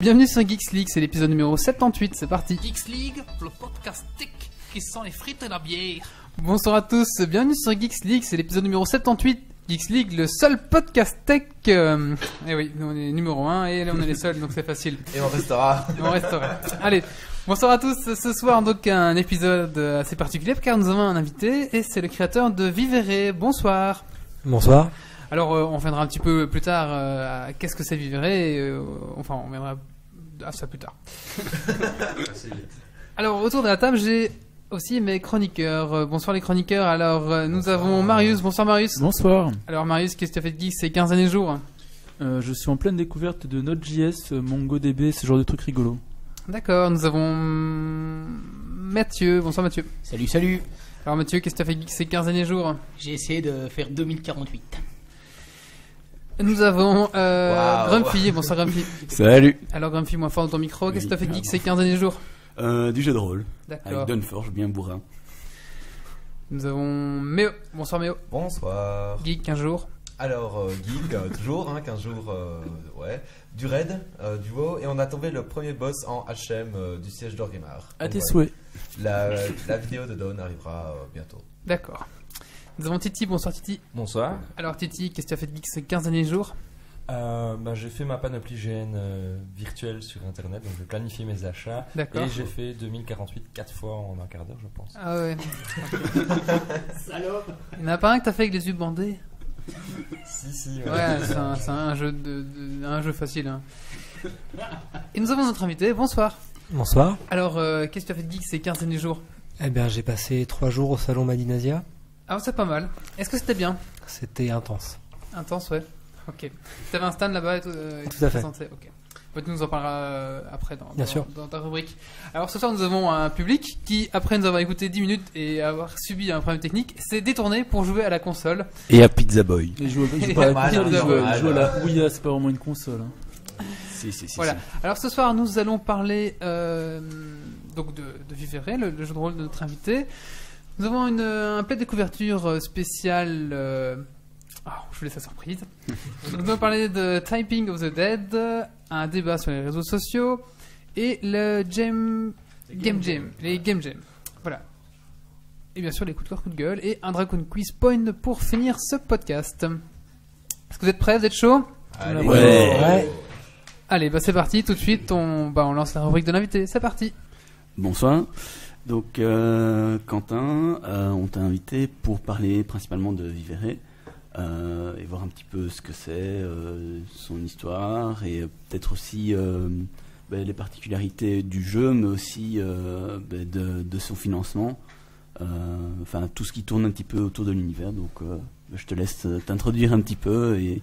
Bienvenue sur Geeks League, c'est l'épisode numéro 78, c'est parti. Geeks League, le podcast tech qui sent les frites et la bière. Bonsoir à tous, bienvenue sur Geeks League, c'est l'épisode numéro 78. Geeks League, le seul podcast tech. Et oui, nous on est numéro 1 et là on est les seuls, donc c'est facile. Et on restera. Allez, bonsoir à tous. Ce soir, donc un épisode assez particulier car nous avons un invité et c'est le créateur de Vivere. Bonsoir. Bonsoir. Alors, on viendra un petit peu plus tard à qu'est-ce que c'est Vivere. Enfin, on viendra à ça plus tard. Alors, autour de la table, j'ai aussi mes chroniqueurs. Bonsoir les chroniqueurs. Alors, nous avons Marius. Bonsoir Marius. Bonsoir. Alors Marius, qu'est-ce que tu as fait de geek ces 15 derniers jours? Je suis en pleine découverte de Node.js, MongoDB, ce genre de trucs rigolos. D'accord, nous avons Mathieu. Bonsoir Mathieu. Salut. Alors Mathieu, qu'est-ce que tu as fait de geek ces 15 derniers jours? J'ai essayé de faire 2048. Nous avons Grumpy. Bonsoir Grumpy. Salut. Alors Grumpy, moins fort dans ton micro. Qu'est-ce que tu as fait de geek ces 15 derniers jours? Du jeu de rôle. D'accord. Avec Dunforge, bien bourrin. Nous avons Méo. Bonsoir Méo. Bonsoir. Geek 15 jours. Alors, geek, toujours, 15 jours, ouais. Du raid, du WoW, et on a tombé le premier boss en HM du siège d'Orgrimmar. À tes Donc, souhaits. La vidéo de Dawn arrivera bientôt. D'accord. Nous avons Titi. Bonsoir Titi. Bonsoir. Alors Titi, qu'est-ce que tu as fait de geek ces 15 derniers jours? J'ai fait ma panoplie GN virtuelle sur internet, donc j'ai planifié mes achats. D'accord. Et j'ai fait 2048 4 fois en un quart d'heure, je pense. Ah ouais. Salope. Il n'y en a pas un que tu as fait avec les yeux bandés? Si. Ouais, c'est un jeu un jeu facile. Hein. Et nous avons notre invité. Bonsoir. Bonsoir. Alors, qu'est-ce que tu as fait de geek ces 15 derniers jours? Eh bien, j'ai passé 3 jours au salon Madinasia. Ah, c'est pas mal. Est-ce que c'était bien? C'était intense. Intense, ouais. Ok. Tu avais un stand là-bas et tout à fait. Ok. Tu nous en parleras après Bien sûr. dans ta rubrique. Alors ce soir, nous avons un public qui, après nous avoir écouté 10 minutes et avoir subi un problème technique, s'est détourné pour jouer à la console. Et à Pizza Boy. Je joue pas à la Mal, pire, mal. je joue à la Ouya, c'est pas vraiment une console. Hein. Si. Voilà. Alors ce soir, nous allons parler donc de Vivere, le jeu de rôle de notre invité. Nous avons un plaid de couverture spécial. Je vous laisse la surprise. Nous allons parler de Typing of the Dead, un débat sur les réseaux sociaux et le les Game Jam. Voilà. Et bien sûr les coups de cœur, coups de gueule et un Dragon Quiz Point pour finir ce podcast. Est-ce que vous êtes prêts? Vous êtes chaud? Allez. Ouais. Allez, c'est parti. Tout de suite, on lance la rubrique de l'invité. C'est parti. Bonsoir. Donc, Quentin, on t'a invité pour parler principalement de Vivere. Et voir un petit peu ce que c'est, son histoire et peut-être aussi les particularités du jeu, mais aussi de son financement, enfin tout ce qui tourne un petit peu autour de l'univers. Donc je te laisse t'introduire un petit peu et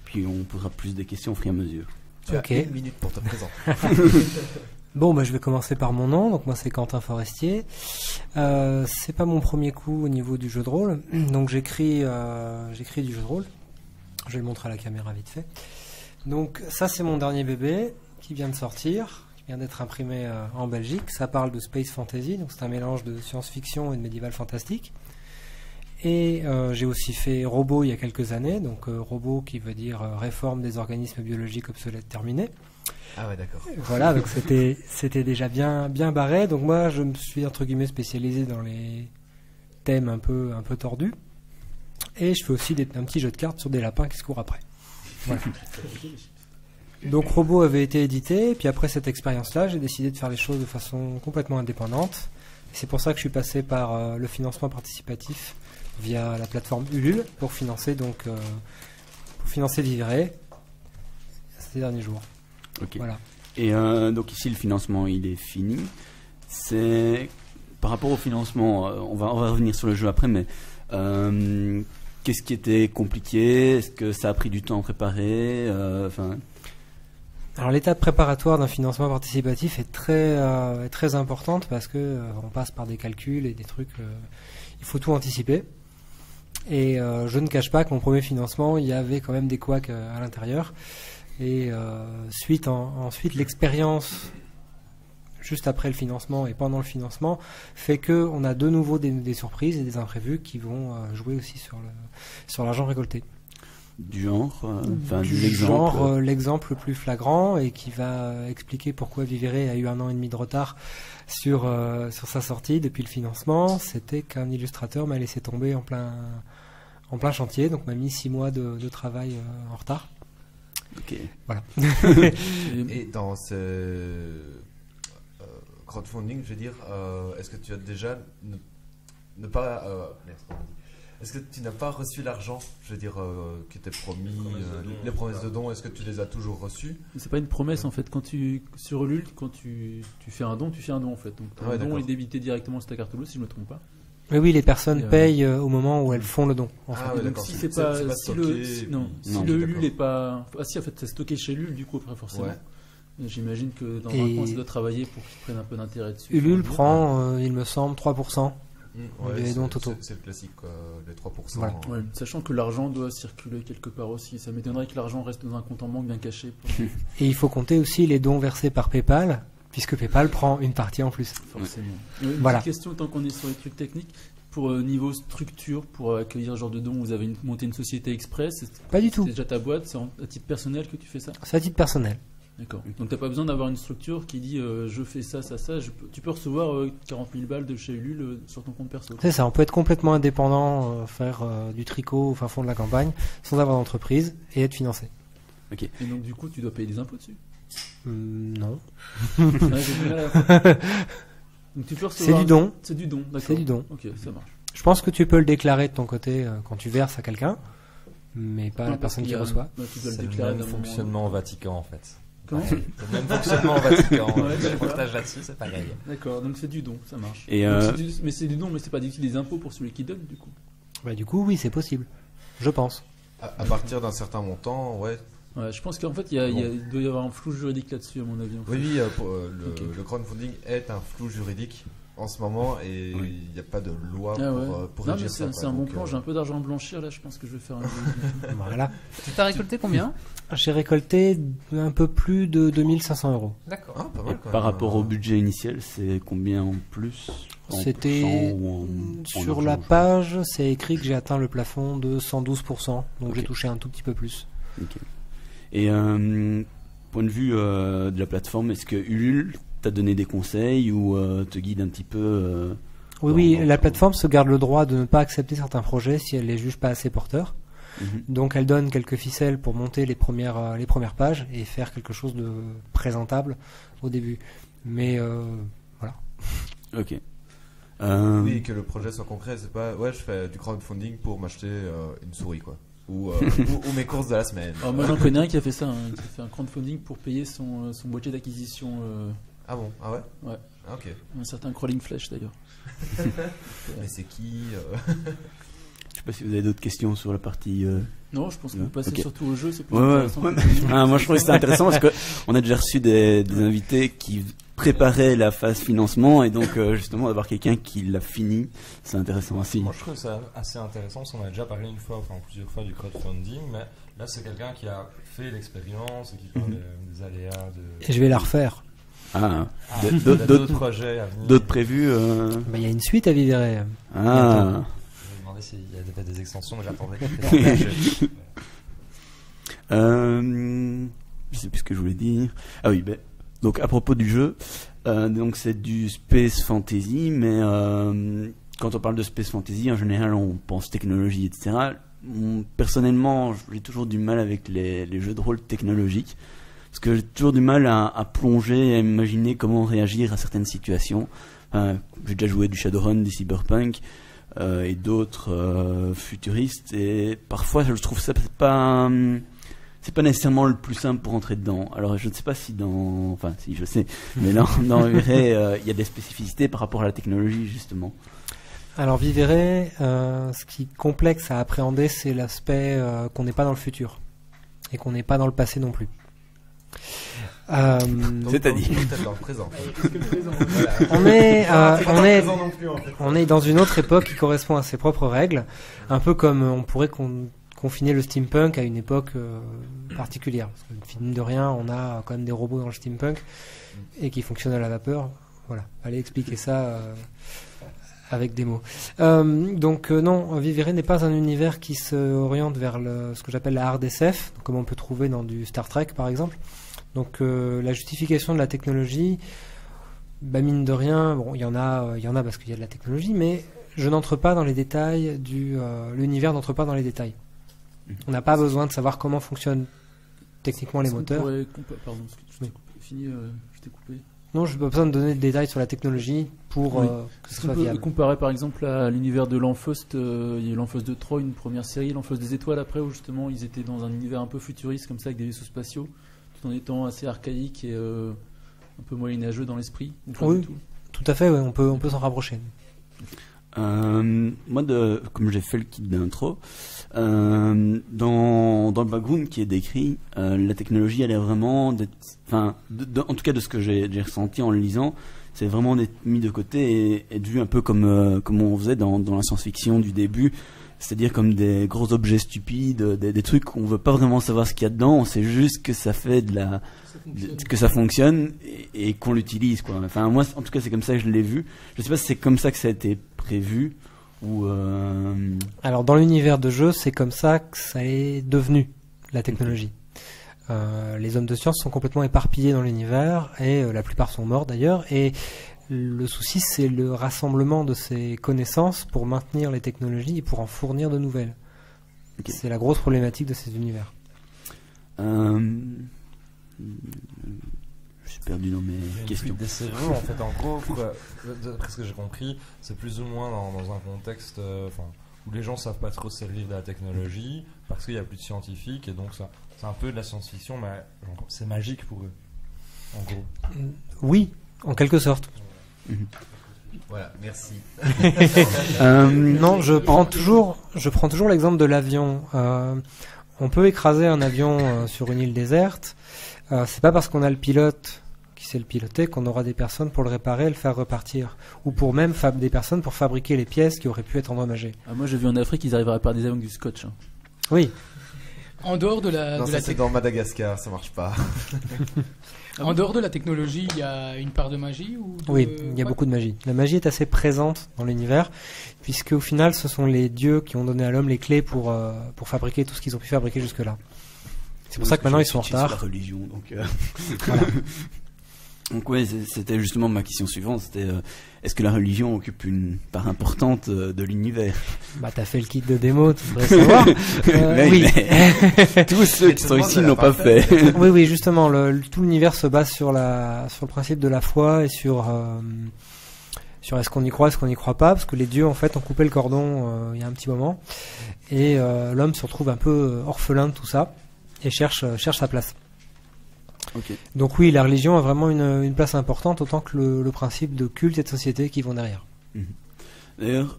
puis on posera plus de questions au fur et à mesure. Tu as Ok. 1 minute pour te présenter. Bon, je vais commencer par mon nom. Donc moi, c'est Quentin Forestier. C'est pas mon premier coup au niveau du jeu de rôle. Donc j'écris du jeu de rôle. Je vais le montrer à la caméra vite fait. Donc ça, c'est mon dernier bébé qui vient de sortir, qui vient d'être imprimé en Belgique. Ça parle de space fantasy, donc c'est un mélange de science-fiction et de médiéval fantastique. Et j'ai aussi fait Robot il y a quelques années. Donc Robot qui veut dire réforme des organismes biologiques obsolètes terminés. Ah ouais, d'accord. Voilà, donc c'était déjà bien barré. Donc moi, je me suis entre guillemets spécialisé dans les thèmes un peu tordus. Et je fais aussi un petit jeu de cartes sur des lapins qui se courent après. Voilà. Donc Robot avait été édité, puis après cette expérience-là, j'ai décidé de faire les choses de façon complètement indépendante. Et c'est pour ça que je suis passé par le financement participatif via la plateforme Ulule pour financer Vivere ces derniers jours. Ok. Voilà. Et donc ici le financement il est fini. C'est par rapport au financement, on va revenir sur le jeu après, mais qu'est-ce qui était compliqué? Est-ce que ça a pris du temps à préparer? Alors l'étape préparatoire d'un financement participatif est très importante parce que on passe par des calculs et des trucs. Il faut tout anticiper. Et je ne cache pas que mon premier financement, il y avait quand même des couacs à l'intérieur. Et ensuite, l'expérience juste après le financement et pendant le financement fait qu'on a de nouveau des surprises et des imprévus qui vont jouer aussi sur l'argent récolté. du genre, enfin Du des exemples. genre, l'exemple le plus flagrant et qui va expliquer pourquoi Vivere a eu 1 an et demi de retard sur sa sortie depuis le financement, c'était qu'un illustrateur m'a laissé tomber en plein chantier, donc m'a mis 6 mois de travail en retard. Ok. Voilà. Et dans ce crowdfunding, je veux dire, est-ce que tu as déjà ne pas merde, comment on dit. Est-ce que tu n'as pas reçu l'argent, je veux dire, qui était promis, les promesses de dons, est-ce que tu les as toujours reçues? C'est pas une promesse en fait. Sur Ulule, quand tu fais un don, tu fais un don en fait. Donc ton don est débité directement sur ta carte bleue, si je me trompe pas. Mais oui, les personnes payent au moment où elles font le don. En fait. Ah ouais, Donc d'accord. si C'est c'est pas, pas si stocké, le, et si- puis- non, si Non, le d'accord. Ulule est pas, ah si en fait c'est stocké chez Ulule du coup après forcément. Ouais. Et j'imagine que dans Et un coin ça doit travailler pour qu'ils prennent un peu d'intérêt dessus. Ulule Faut prend, il me semble, 3%. Ouais, Les c'est- dons totaux. c'est le classique, quoi, les 3%. Voilà. dire. Ouais, sachant que l'argent doit circuler quelque part aussi. Ça m'étonnerait que l'argent reste dans un compte en banque bien caché. Et il faut compter aussi les dons versés par PayPal, puisque PayPal prend une partie en plus. Forcément. Une Voilà. petite question tant qu'on est sur les trucs techniques. Pour niveau structure, pour accueillir ce genre de dons, vous avez monté une société express. Pas du tout. C'est déjà ta boîte, c'est à titre personnel que tu fais ça. C'est à titre personnel. D'accord. Donc t'as pas besoin d'avoir une structure qui dit je fais ça, ça, ça. Tu peux recevoir 40 000 balles de chez Ulule sur ton compte perso. C'est ça, on peut être complètement indépendant, faire du tricot au fin fond de la campagne, sans avoir d'entreprise et être financé. Et donc du coup tu dois payer des impôts dessus. Non. Ouais, j'ai du mal à- Donc tu peux recevoir. C'est du don. C'est du don, d'accord. C'est du don. Ok, ça marche. Je pense que tu peux le déclarer de ton côté quand tu verses à quelqu'un, mais pas à la Non, parce personne qu'il qui y a- reçoit. bah, tu dois le C'est le déclarer même d'un moment. fonctionnement au Vatican en fait. Comment C'est le même fonctionnement au Vatican. Ouais, Je d'accord. partage là-dessus, c'est pareil. D'accord, donc c'est du don, ça marche. Et Donc, mais c'est du don, mais c'est pas des impôts pour celui qui donne du coup. Bah, du coup, oui, c'est possible. Je pense. À partir d'un certain montant, ouais. Ouais, je pense qu'en fait il doit y avoir un flou juridique là-dessus à mon avis. En fait. Oui, Ok. le crowdfunding est un flou juridique en ce moment et Oui. il n'y a pas de loi Ah ouais. pour Non, régir mais ça. c'est quoi. un bon Donc, plan, j'ai un peu d'argent à blanchir là, je pense que je vais faire un. Voilà. Tu t'as récolté combien? J'ai récolté un peu plus de 2500 euros. D'accord. Ah, pas mal, quand par même. rapport au budget initial, c'est combien en plus en C'était pourcent ou en sur argent, la je sais page, c'est écrit que j'ai atteint le plafond de 112%, donc Ok. j'ai touché un tout petit peu plus. pas. Ok. Et point de vue de la plateforme, est-ce que Ulule t'a donné des conseils ou te guide un petit peu Oui, Bon, oui, bon, la bon. plateforme se garde le droit de ne pas accepter certains projets si elle les juge pas assez porteurs. Mhm. Donc elle donne quelques ficelles pour monter les premières pages et faire quelque chose de présentable au début. Mais voilà. Ok. Oui, que le projet soit concret, c'est pas ouais, je fais du crowdfunding pour m'acheter une souris, quoi. Ou mes courses de la semaine. Alors, moi j'en connais un qui a fait ça, hein, qui a fait un crowdfunding pour payer son boîtier d'acquisition, Ah bon, ah ouais Ouais. Ah, ok. un certain Crawling Flash d'ailleurs. Mais c'est qui Je sais pas si vous avez d'autres questions sur la partie. Non, je pense que vous passez Ok. surtout au jeu, c'est plus Ouais, ouais. intéressant. Ouais. Ah, moi je trouvais que c'était intéressant parce que on a déjà reçu des invités qui préparaient la phase financement et donc justement d'avoir quelqu'un qui l'a fini, c'est intéressant aussi. Moi je trouve ça assez intéressant, parce qu'on a déjà parlé une fois, enfin plusieurs fois du crowdfunding, mais là c'est quelqu'un qui a fait l'expérience et qui parle des aléas de... Et je vais la refaire. Ah, Ah, D- il y a d'autres- d'autres projets à venir. d'autres prévus. Bah, il y a une suite à Vivere. Ah, Je me demandais s'il y avait des extensions, mais j'attendais que je sais plus ce que je voulais dire. Ah oui, ben, donc à propos du jeu, donc c'est du space fantasy, mais quand on parle de space fantasy, en général, on pense technologie, etc. Personnellement, j'ai toujours du mal avec les jeux de rôle technologiques, parce que j'ai toujours du mal à plonger, à imaginer comment réagir à certaines situations. J'ai déjà joué du Shadowrun, du Cyberpunk et d'autres futuristes, et parfois je trouve ça c'est pas nécessairement le plus simple pour entrer dedans. Alors je ne sais pas si enfin si je sais, mais dans Vivere, il y a des spécificités par rapport à la technologie justement. Alors Vivere, ce qui est complexe à appréhender, c'est l'aspect qu'on n'est pas dans le futur et qu'on n'est pas dans le passé non plus. C'est-à-dire peut-être dans le présent. On est dans une autre époque qui correspond à ses propres règles, un peu comme on pourrait confiner le steampunk à une époque particulière. Parce que, mine de rien, on a quand même des robots dans le steampunk et qui fonctionnent à la vapeur. Voilà, allez expliquer ça avec des mots. Non, Vivere n'est pas un univers qui se oriente vers ce que j'appelle la hard SF, comme on peut trouver dans du Star Trek par exemple. Donc la justification de la technologie, mine de rien, bon, il y en a parce qu'il y a de la technologie, mais je n'entre pas dans les détails l'univers n'entre pas dans les détails. On n'a pas besoin de savoir comment fonctionnent techniquement les moteurs. Pardon, fini, je t'ai coupé. Non, je n'ai pas besoin de donner de détails sur la technologie pour que ce Est-ce soit qu'on peut viable. comparer par exemple à l'univers de l'Enfaust, il y a eu l'Enfaust de Troy, une première série, l'Enfaust des étoiles après, où justement ils étaient dans un univers un peu futuriste comme ça avec des vaisseaux spatiaux, tout en étant assez archaïque et un peu moyenâgeux dans l'esprit. Ou pas Oui. du tout. Tout à fait, ouais, on peut s'en rapprocher. Moi, comme j'ai fait le kit d'intro, dans le background qui est décrit, la technologie, elle est vraiment, en tout cas de ce que j'ai ressenti en le lisant, c'est vraiment d'être mis de côté et vu un peu comme on faisait dans la science-fiction du début, c'est-à-dire comme des gros objets stupides, des trucs qu'on veut pas vraiment savoir ce qu'il y a dedans, on sait juste que ça fait que ça fonctionne et qu'on l'utilise, quoi. Enfin, moi, en tout cas, c'est comme ça que je l'ai vu. Je sais pas si c'est comme ça que ça a été prévu ou. Alors dans l'univers de jeu, c'est comme ça que ça est devenu la technologie. Les hommes de science sont complètement éparpillés dans l'univers et la plupart sont morts d'ailleurs. Et le souci, c'est le rassemblement de ces connaissances pour maintenir les technologies et pour en fournir de nouvelles. Okay. C'est la grosse problématique de ces univers. Je suis perdu dans mes questions. Des cerveaux, en fait, en gros, d'après ce que j'ai compris, c'est plus ou moins dans un contexte où les gens savent pas trop se servir de la technologie parce qu'il y a plus de scientifiques et donc ça, c'est un peu de la science-fiction, mais genre, c'est magique pour eux, en gros. Oui, en quelque sorte. Voilà, merci. Non, je prends toujours l'exemple de l'avion. On peut écraser un avion sur une île déserte. C'est pas parce qu'on a le pilote qui sait le piloter qu'on aura des personnes pour le réparer et le faire repartir, ou pour même des personnes pour fabriquer les pièces qui auraient pu être endommagées. Ah, moi j'ai vu en Afrique ils arrivent à réparer des avions avec du scotch. Hein. Oui. En dehors de Non, ça c'est dans Madagascar, ça marche pas. En dehors de la technologie, il y a une part de magie ou Oui, il y a beaucoup de magie. La magie est assez présente dans l'univers, puisque au final, ce sont les dieux qui ont donné à l'homme les clés pour fabriquer tout ce qu'ils ont pu fabriquer jusque-là. C'est pour ça que maintenant ils sont en retard. Sur la religion, donc. Voilà. Donc ouais, c'était justement ma question suivante. C'était est-ce que la religion occupe une part importante de l'univers? Bah t'as fait le kit de démo, tu devrais savoir. Oui. Tous ceux qui sont ici n'ont pas fait. Oui, justement, tout l'univers se base sur le principe de la foi et sur est-ce qu'on y croit, est-ce qu'on n'y croit pas, parce que les dieux en fait ont coupé le cordon il y a un petit moment et l'homme se retrouve un peu orphelin de tout ça et cherche sa place. Okay. Donc oui, la religion a vraiment une place importante, autant que le principe de culte et de société qui vont derrière. D'ailleurs,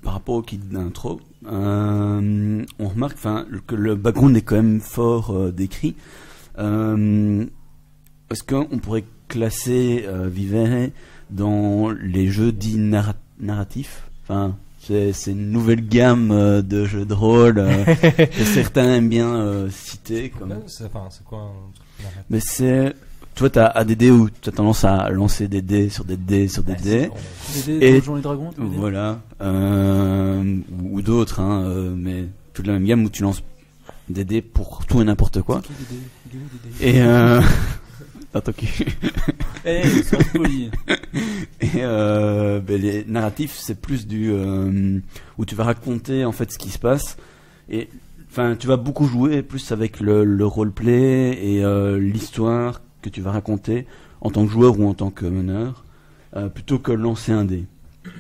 par rapport au kit d'intro, on remarque que le background est quand même fort décrit. Est-ce qu'on pourrait classer Vivere dans les jeux dits narratifs? Enfin, c'est une nouvelle gamme de jeux de rôle que certains aiment bien citer. Comme... C'est quoi un truc narratif? Mais c'est... Toi, t'as ADD où t'as tendance à lancer des dés sur des dés sur des dés. Des dés, Donjons et Dragons, tu veux dire? Voilà. Ou d'autres, hein, mais toute la même gamme où tu lances des dés pour tout et n'importe quoi. Et attends, sans spoiler. Et les narratifs, c'est plus du où tu vas raconter en fait ce qui se passe. Et enfin, tu vas beaucoup jouer plus avec le roleplay et l'histoire que tu vas raconter en tant que joueur ou en tant que meneur, plutôt que lancer un dé.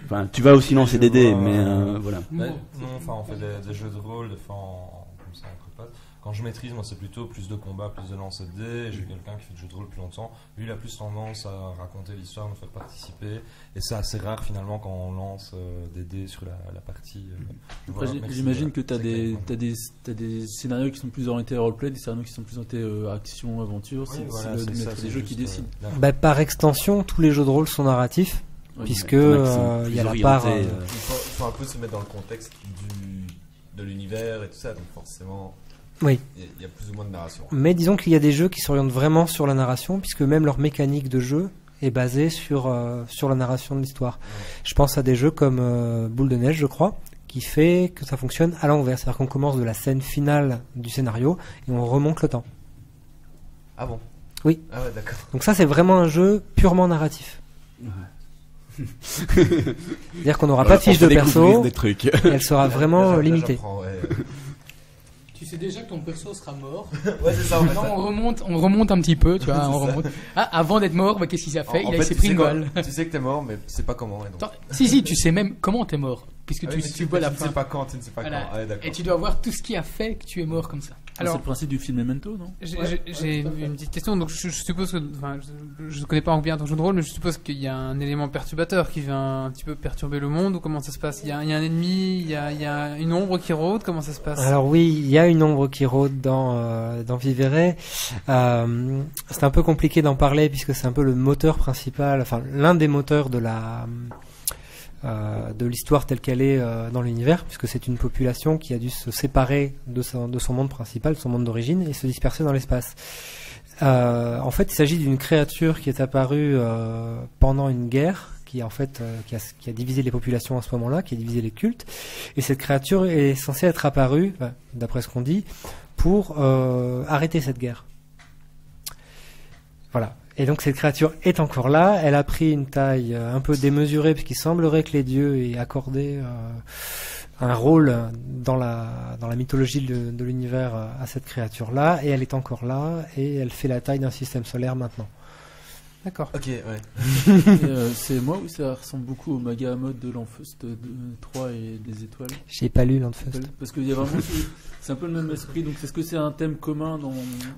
Enfin, tu vas aussi lancer des dés, mais voilà. Non, enfin, on fait des jeux de rôle, comme ça, entre potes. Quand je maîtrise, moi, c'est plutôt plus de combat, plus de lancer de dés. J'ai quelqu'un qui fait du jeu de rôle plus longtemps. Lui, il a plus tendance à raconter l'histoire, nous faire participer. Et c'est assez rare, finalement, quand on lance des dés sur la partie. Après, j'imagine que tu as des scénarios qui sont plus orientés à roleplay, des scénarios qui sont plus orientés action, aventure. Oui, c'est des jeux qui décident. Bah, par extension, tous les jeux de rôle sont narratifs, puisque il y a la part. Il faut un peu se mettre dans le contexte de l'univers et tout ça, donc forcément. Oui. Il y a plus ou moins de narration. Mais disons qu'il y a des jeux qui s'orientent vraiment sur la narration, puisque même leur mécanique de jeu est basé sur la narration de l'histoire. Je pense à des jeux comme Boule de Neige, je crois, qui fait que ça fonctionne à l'envers. C'est-à-dire qu'on commence de la scène finale du scénario et on remonte le temps. Ah bon? Oui. Ah ouais, d'accord. Donc ça, c'est vraiment un jeu purement narratif. C'est-à-dire qu'on n'aura pas de fiche de perso, des trucs. et elle sera vraiment Là, limitée. j'apprends, ouais. Tu sais déjà que ton perso sera mort. Ouais, c'est ça. En fait, Non, on remonte un petit peu, tu vois. C'est on ça. remonte. Ah, avant d'être mort, bah, qu'est-ce qu'il a fait? En Il fait, s'est tu pris sais une quoi? balle. Tu sais que t'es mort, mais tu sais pas comment. Et donc... Attends, si, tu sais même comment t'es mort. Puisque Ah oui, mais tu vois la tu ne fin. sais pas quand, tu ne sais pas Voilà. quand. Ah ouais, d'accord. Et tu dois voir tout ce qui a fait que tu es mort comme ça. C'est Alors, le principe du film Memento, non? j'ai une petite question. Donc, je suppose que, enfin, je ne connais pas bien ton jeu de rôle, mais je suppose qu'il y a un élément perturbateur qui vient un petit peu perturber le monde. Ou comment ça se passe? Il y a un ennemi, il y a une ombre qui rôde. Comment ça se passe? Alors oui, il y a une ombre qui rôde dans Vivere. C'est un peu compliqué d'en parler puisque c'est un peu le moteur principal, enfin l'un des moteurs de l'histoire telle qu'elle est dans l'univers, puisque c'est une population qui a dû se séparer de son monde principal, de son monde d'origine, et se disperser dans l'espace. En fait, il s'agit d'une créature qui est apparue pendant une guerre, qui a divisé les populations à ce moment-là, qui a divisé les cultes, et cette créature est censée être apparue, d'après ce qu'on dit, pour arrêter cette guerre. Voilà. Et donc cette créature est encore là, elle a pris une taille un peu démesurée, puisqu'il semblerait que les dieux aient accordé un rôle dans la mythologie de l'univers à cette créature-là, et elle est encore là, et elle fait la taille d'un système solaire maintenant. D'accord. Ok, ouais. C'est moi ou ça ressemble beaucoup au Maga mode de l'Enfeust de 3 et des étoiles? J'ai pas lu Landfest. Parce qu'il y a vraiment c'est un peu le même esprit. Donc est-ce que c'est un thème commun dans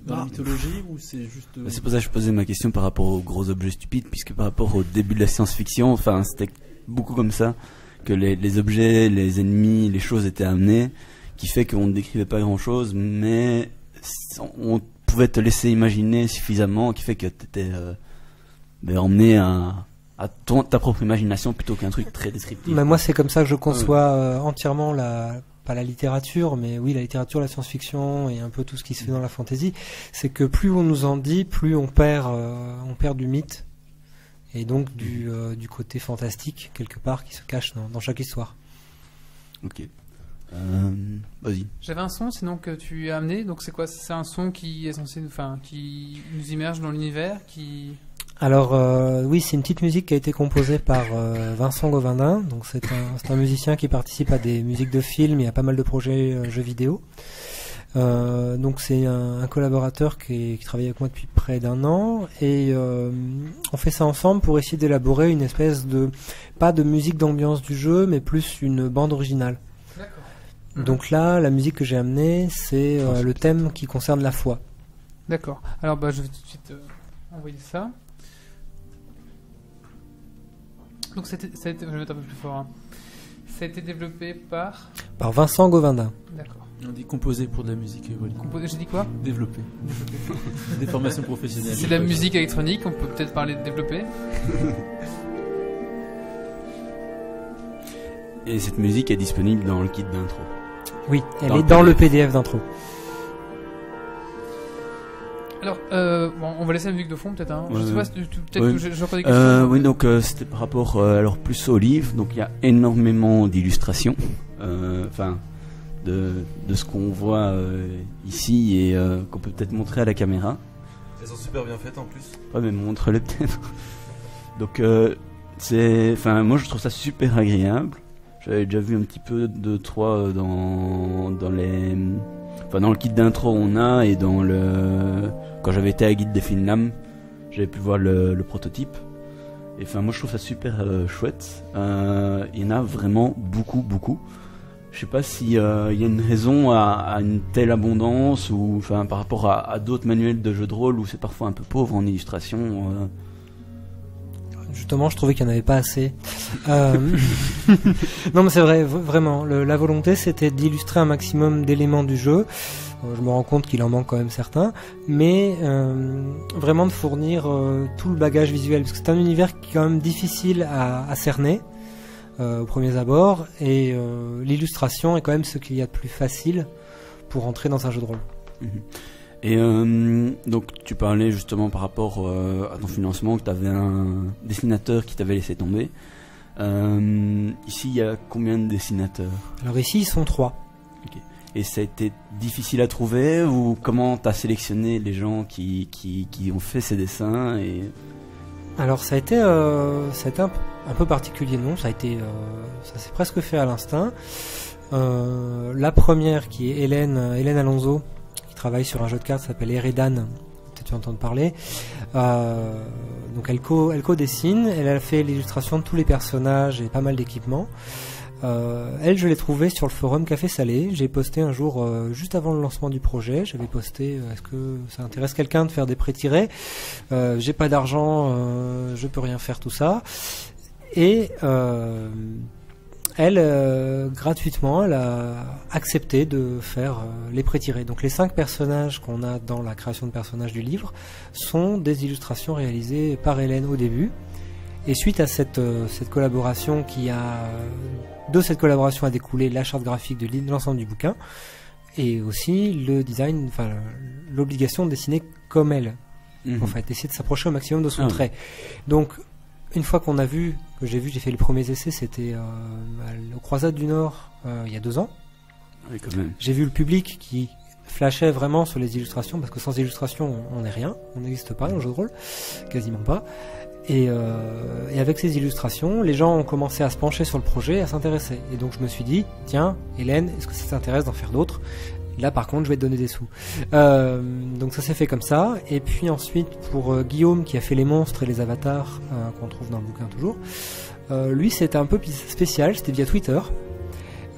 la mythologie ou c'est juste C'est pour ça que je posais ma question par rapport aux gros objets stupides, puisque par rapport au début de la science-fiction, enfin c'était beaucoup comme ça, que les objets, les ennemis, les choses étaient amenés, qui fait qu'on ne décrivait pas grand-chose, mais on pouvait te laisser imaginer suffisamment, qui fait que tu étais emmené à ta propre imagination plutôt qu'un truc très descriptif. Mais moi, c'est comme ça que je conçoit entièrement pas la littérature, mais oui, la littérature, la science-fiction et un peu tout ce qui se fait dans la fantasy. C'est que plus on nous en dit, plus on perd du mythe et donc du côté fantastique quelque part qui se cache dans chaque histoire. Ok. Vas-y. J'avais un son sinon que tu as amené. Donc c'est quoi? C'est un son qui est censé, enfin, qui nous immerge dans l'univers, qui... Alors oui, c'est une petite musique qui a été composée par Vincent Govindin. Donc c'est un musicien qui participe à des musiques de films et à pas mal de projets jeux vidéo. Donc c'est un collaborateur qui travaille avec moi depuis près d'1 an, et on fait ça ensemble pour essayer d'élaborer une espèce de, pas de musique d'ambiance du jeu, mais plus une bande originale. D'accord. Donc là, la musique que j'ai amenée, c'est le thème qui concerne la foi. D'accord. Alors bah je vais tout de suite envoyer ça. Donc ça a été, je vais mettre un peu plus fort. Hein. Ça a été développé par Vincent Govindin. D'accord. On dit composer pour de la musique. Voilà. J'ai dit quoi? Développer. Des formations professionnelles. C'est de la musique électronique, on peut peut-être parler de développer. Et cette musique est disponible dans le kit d'intro. Oui, elle Dans est le dans le PDF. PDF d'intro. Alors, bon, on va laisser la musique de fond peut-être. Hein. Je sais pas, peut-être ouais. que j'ai encore des questions. Oui, donc c'était par rapport alors plus au livre. Donc il y a énormément d'illustrations, enfin de ce qu'on voit ici et qu'on peut peut-être montrer à la caméra. Elles sont super bien faites en plus. Ouais, mais montre-les peut-être. Donc moi je trouve ça super agréable. J'avais déjà vu un petit peu de 3 dans le kit d'intro on a, et quand j'avais été à Guide des Finlam, j'avais pu voir le prototype. Et enfin moi je trouve ça super chouette. Il y en a vraiment beaucoup. Je sais pas s'il y a une raison à une telle abondance, ou enfin par rapport à d'autres manuels de jeux de rôle où c'est parfois un peu pauvre en illustration. Justement, je trouvais qu'il n'y en avait pas assez. Non, mais c'est vrai, vraiment. La volonté, c'était d'illustrer un maximum d'éléments du jeu. Je me rends compte qu'il en manque quand même certains, mais vraiment de fournir tout le bagage visuel, parce que c'est un univers qui est quand même difficile à cerner au premier abord, et l'illustration est quand même ce qu'il y a de plus facile pour entrer dans un jeu de rôle. Et donc tu parlais justement par rapport à ton financement que tu avais un dessinateur qui t'avait laissé tomber. Ici, il y a combien de dessinateurs? Alors ici, ils sont 3. Et ça a été difficile à trouver, ou comment tu as sélectionné les gens qui ont fait ces dessins et... Alors ça a été un peu particulier, non, ça s'est presque fait à l'instinct. La première qui est Hélène Alonso, qui travaille sur un jeu de cartes qui s'appelle Eredan, peut-être tu entends parler. Donc elle co-dessine, elle a fait l'illustration de tous les personnages et pas mal d'équipements. Elle, je l'ai trouvée sur le forum Café Salé. J'ai posté un jour, juste avant le lancement du projet, j'avais posté est-ce que ça intéresse quelqu'un de faire des prêts-tirés, j'ai pas d'argent, je peux rien faire, tout ça. Et elle, gratuitement, elle a accepté de faire les prêts-tirés. Donc les 5 personnages qu'on a dans la création de personnages du livre sont des illustrations réalisées par Hélène au début. Et suite à cette collaboration de cette collaboration a découlé la charte graphique de l'ensemble du bouquin et aussi le design, enfin l'obligation de dessiner comme elle. En fait, essayer de s'approcher au maximum de son trait. Donc une fois qu'on a vu, j'ai fait les premiers essais, c'était aux Croisades du Nord il y a 2 ans. Oui, quand même. J'ai vu le public qui flashait vraiment sur les illustrations, parce que sans illustration on n'est rien, on n'existe pas dans le jeu de rôle, quasiment pas. Et avec ces illustrations, les gens ont commencé à se pencher sur le projet, à s'intéresser. Et donc je me suis dit, tiens, Hélène, est-ce que ça t'intéresse d'en faire d'autres? Là par contre je vais te donner des sous. Donc ça s'est fait comme ça. Et puis ensuite pour Guillaume qui a fait les monstres et les avatars qu'on trouve dans le bouquin toujours, lui c'était un peu spécial, c'était via Twitter.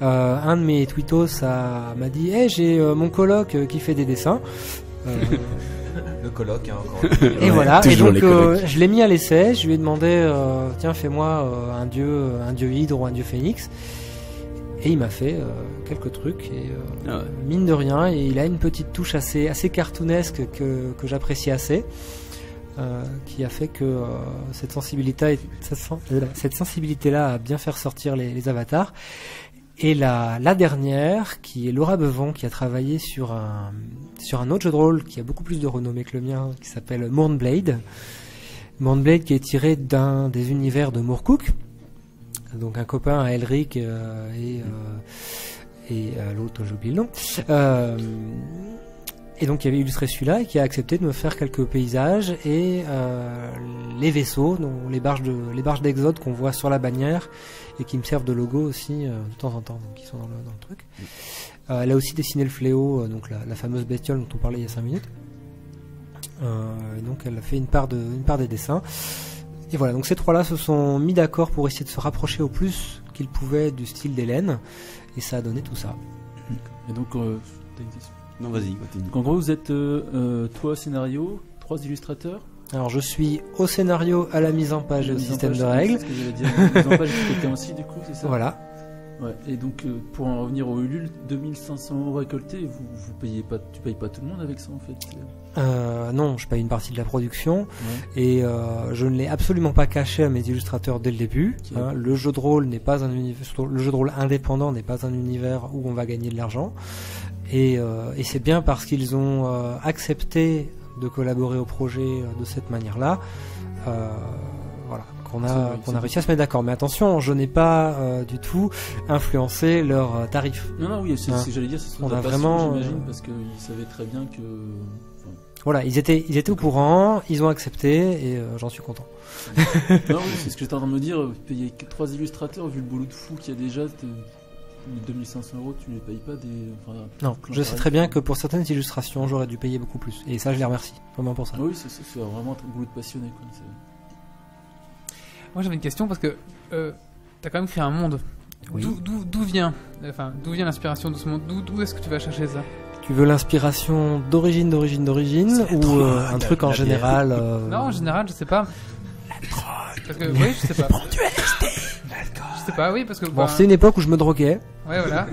Un de mes tweetos m'a dit hey, j'ai mon coloc qui fait des dessins. Le colloque, hein, encore. Et voilà, et toujours donc les colocs. je l'ai mis à l'essai, je lui ai demandé tiens fais-moi un dieu hydre ou un dieu phénix. Et il m'a fait quelques trucs et mine de rien, et il a une petite touche assez cartoonesque que j'apprécie assez, qui a fait que cette sensibilité-là a bien fait ressortir les avatars. Et la dernière, qui est Laura Bevon, qui a travaillé sur un autre jeu de rôle qui a beaucoup plus de renommée que le mien, qui s'appelle Mournblade. Mournblade qui est tiré d'un des univers de Moorcook. Donc un copain à Elric et l'autre, j'ai oublié le nom. Et donc il avait illustré celui-là et qui a accepté de me faire quelques paysages et les vaisseaux, donc les barges d'Exode qu'on voit sur la bannière et qui me servent de logo aussi de temps en temps, donc qui sont dans le truc. Elle a aussi dessiné le fléau, donc la fameuse bestiole dont on parlait il y a 5 minutes. Donc elle a fait une part des dessins. Et voilà, donc ces 3-là se sont mis d'accord pour essayer de se rapprocher au plus qu'ils pouvaient du style d'Hélène, et ça a donné tout ça. Et donc, t'as une question? Non, vas-y, continue. Donc, en gros, vous êtes toi scénario, 3 illustrateurs. Alors je suis au scénario, à la mise en page et au système de règles. C'est ce que j'allais dire. La mise en page, c'est quelqu'un aussi, du coup, c'est ça? Voilà. Ouais. Et donc, pour en revenir au Ulule, 2500 € récoltés, tu payes pas tout le monde avec ça en fait? Non, je paye une partie de la production, Ouais. et je ne l'ai absolument pas caché à mes illustrateurs dès le début. Okay. Le jeu de rôle n'est pas un univers, le jeu de rôle indépendant n'est pas un univers où on va gagner de l'argent, et c'est bien parce qu'ils ont accepté de collaborer au projet de cette manière-là. Voilà. qu'on a réussi à se mettre d'accord. Mais attention, je n'ai pas du tout influencé leurs tarifs. Non, oui, c'est ce que j'allais dire. C'est on a passion, vraiment, j'imagine, parce qu'ils savaient très bien que. Voilà, ils étaient au courant, ils ont accepté, et j'en suis content. Non, oui, c'est ce que j'étais en train de me dire. Payer 3 illustrateurs, vu le boulot de fou qu'il y a déjà, 2500 €, tu ne les payes pas des. Enfin, non, je sais très bien que pour certaines illustrations, j'aurais dû payer beaucoup plus. Et ça, je les remercie vraiment pour ça. Oui, c'est vraiment un boulot de passionné, quoi. Moi, j'avais une question parce que t'as quand même créé un monde. Oui. D'où vient l'inspiration de ce monde? D'où est-ce que tu vas chercher ça? Tu veux l'inspiration d'origine ou un truc en général Non, en général, je sais pas. La drogue. Parce que oui, je sais pas. Prends du LSD, l'alcool. Je sais pas, oui, parce que bon, c'est une époque où je me droguais. Ouais, voilà.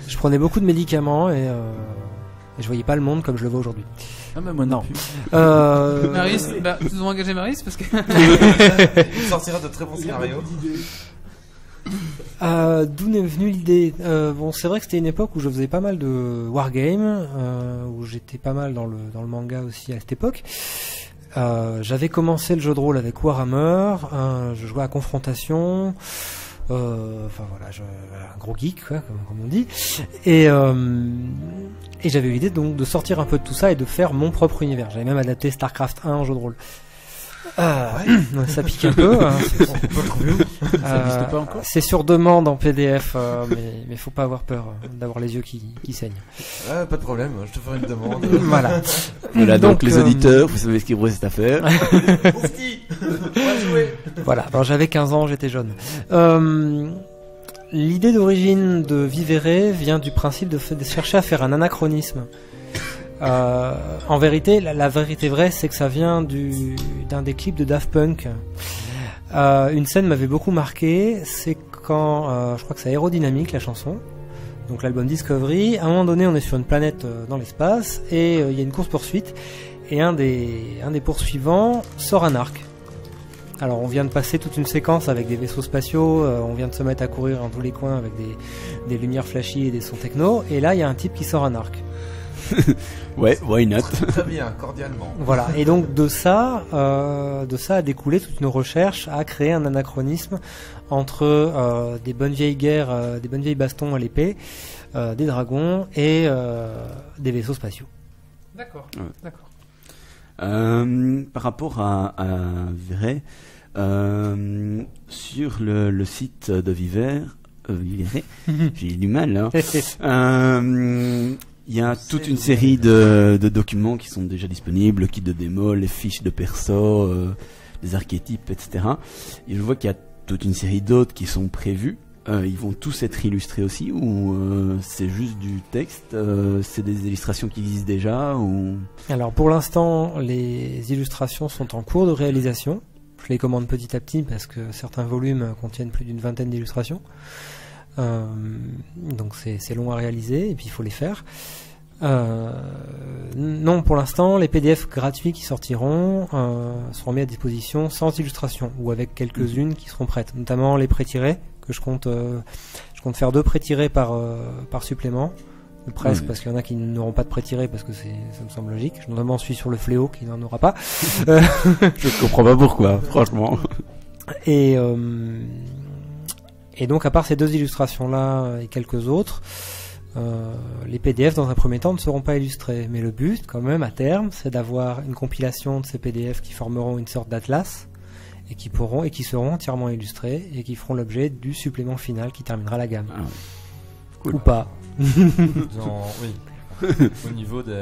Je prenais beaucoup de médicaments et je voyais pas le monde comme je le vois aujourd'hui. Ah, mais moi non plus. Maris, nous avons engagé Maris parce que il sortira de très bons scénarios. D'où m'est venue l'idée Bon, c'est vrai que c'était une époque où je faisais pas mal de wargame, où j'étais pas mal dans le manga aussi à cette époque. J'avais commencé le jeu de rôle avec Warhammer, je jouais à Confrontation, enfin voilà, un gros geek, quoi, comme on dit. Et j'avais eu l'idée donc de sortir un peu de tout ça et de faire mon propre univers. J'avais même adapté StarCraft 1 en jeu de rôle. Ça pique un peu. Hein. Ça n'existe pas encore. C'est sur demande en PDF, mais faut pas avoir peur d'avoir les yeux qui saignent. Pas de problème, je te ferai une demande. Voilà. Voilà, donc les auditeurs, vous savez ce qu'il vous reste à faire. Voilà, alors j'avais 15 ans, j'étais jeune. L'idée d'origine de Vivere vient du principe de chercher à faire un anachronisme. En vérité, la vérité vraie, c'est que ça vient d'un des clips de Daft Punk. Une scène m'avait beaucoup marqué, c'est quand, je crois que c'est Aérodynamique, la chanson, donc l'album Discovery. À un moment donné, on est sur une planète dans l'espace et il y a une course-poursuite et un des poursuivants sort un arc. Alors on vient de passer toute une séquence avec des vaisseaux spatiaux, on vient de se mettre à courir dans tous les coins avec des lumières flashy et des sons techno, et là il y a un type qui sort un arc. Ouais, why not? Très bien, cordialement. Voilà, et donc de ça a découlé toute une recherche à créer un anachronisme entre des bonnes vieilles guerres, des bonnes vieilles bastons à l'épée, des dragons et des vaisseaux spatiaux. D'accord, Ouais. d'accord. Par rapport à Vivere, sur le site de Vivere, j'ai du mal, hein. Il y a toute une série de documents qui sont déjà disponibles, le kit de démo, les fiches de perso, les archétypes, etc. Et je vois qu'il y a toute une série d'autres qui sont prévus. Ils vont tous être illustrés aussi, ou c'est juste du texte, c'est des illustrations qui existent déjà, ou... Alors pour l'instant, les illustrations sont en cours de réalisation. Je les commande petit à petit parce que certains volumes contiennent plus d'une vingtaine d'illustrations. Donc c'est long à réaliser et puis il faut les faire. Non, pour l'instant, les PDF gratuits qui sortiront seront mis à disposition sans illustration ou avec quelques-unes qui seront prêtes, notamment les pré-tirés que je compte faire 2 pré-tirés par supplément, ou presque, parce qu'il y en a qui n'auront pas de pré-tirés parce que ça me semble logique. Je notamment suis sur le Fléau qui n'en aura pas. Je comprends pas pourquoi, franchement. Et donc à part ces 2 illustrations-là et quelques autres, les PDF dans un premier temps ne seront pas illustrés. Mais le but, quand même, à terme, c'est d'avoir une compilation de ces PDF qui formeront une sorte d'atlas et qui seront entièrement illustrés et qui feront l'objet du supplément final qui terminera la gamme. Cool. Ou pas. Au niveau des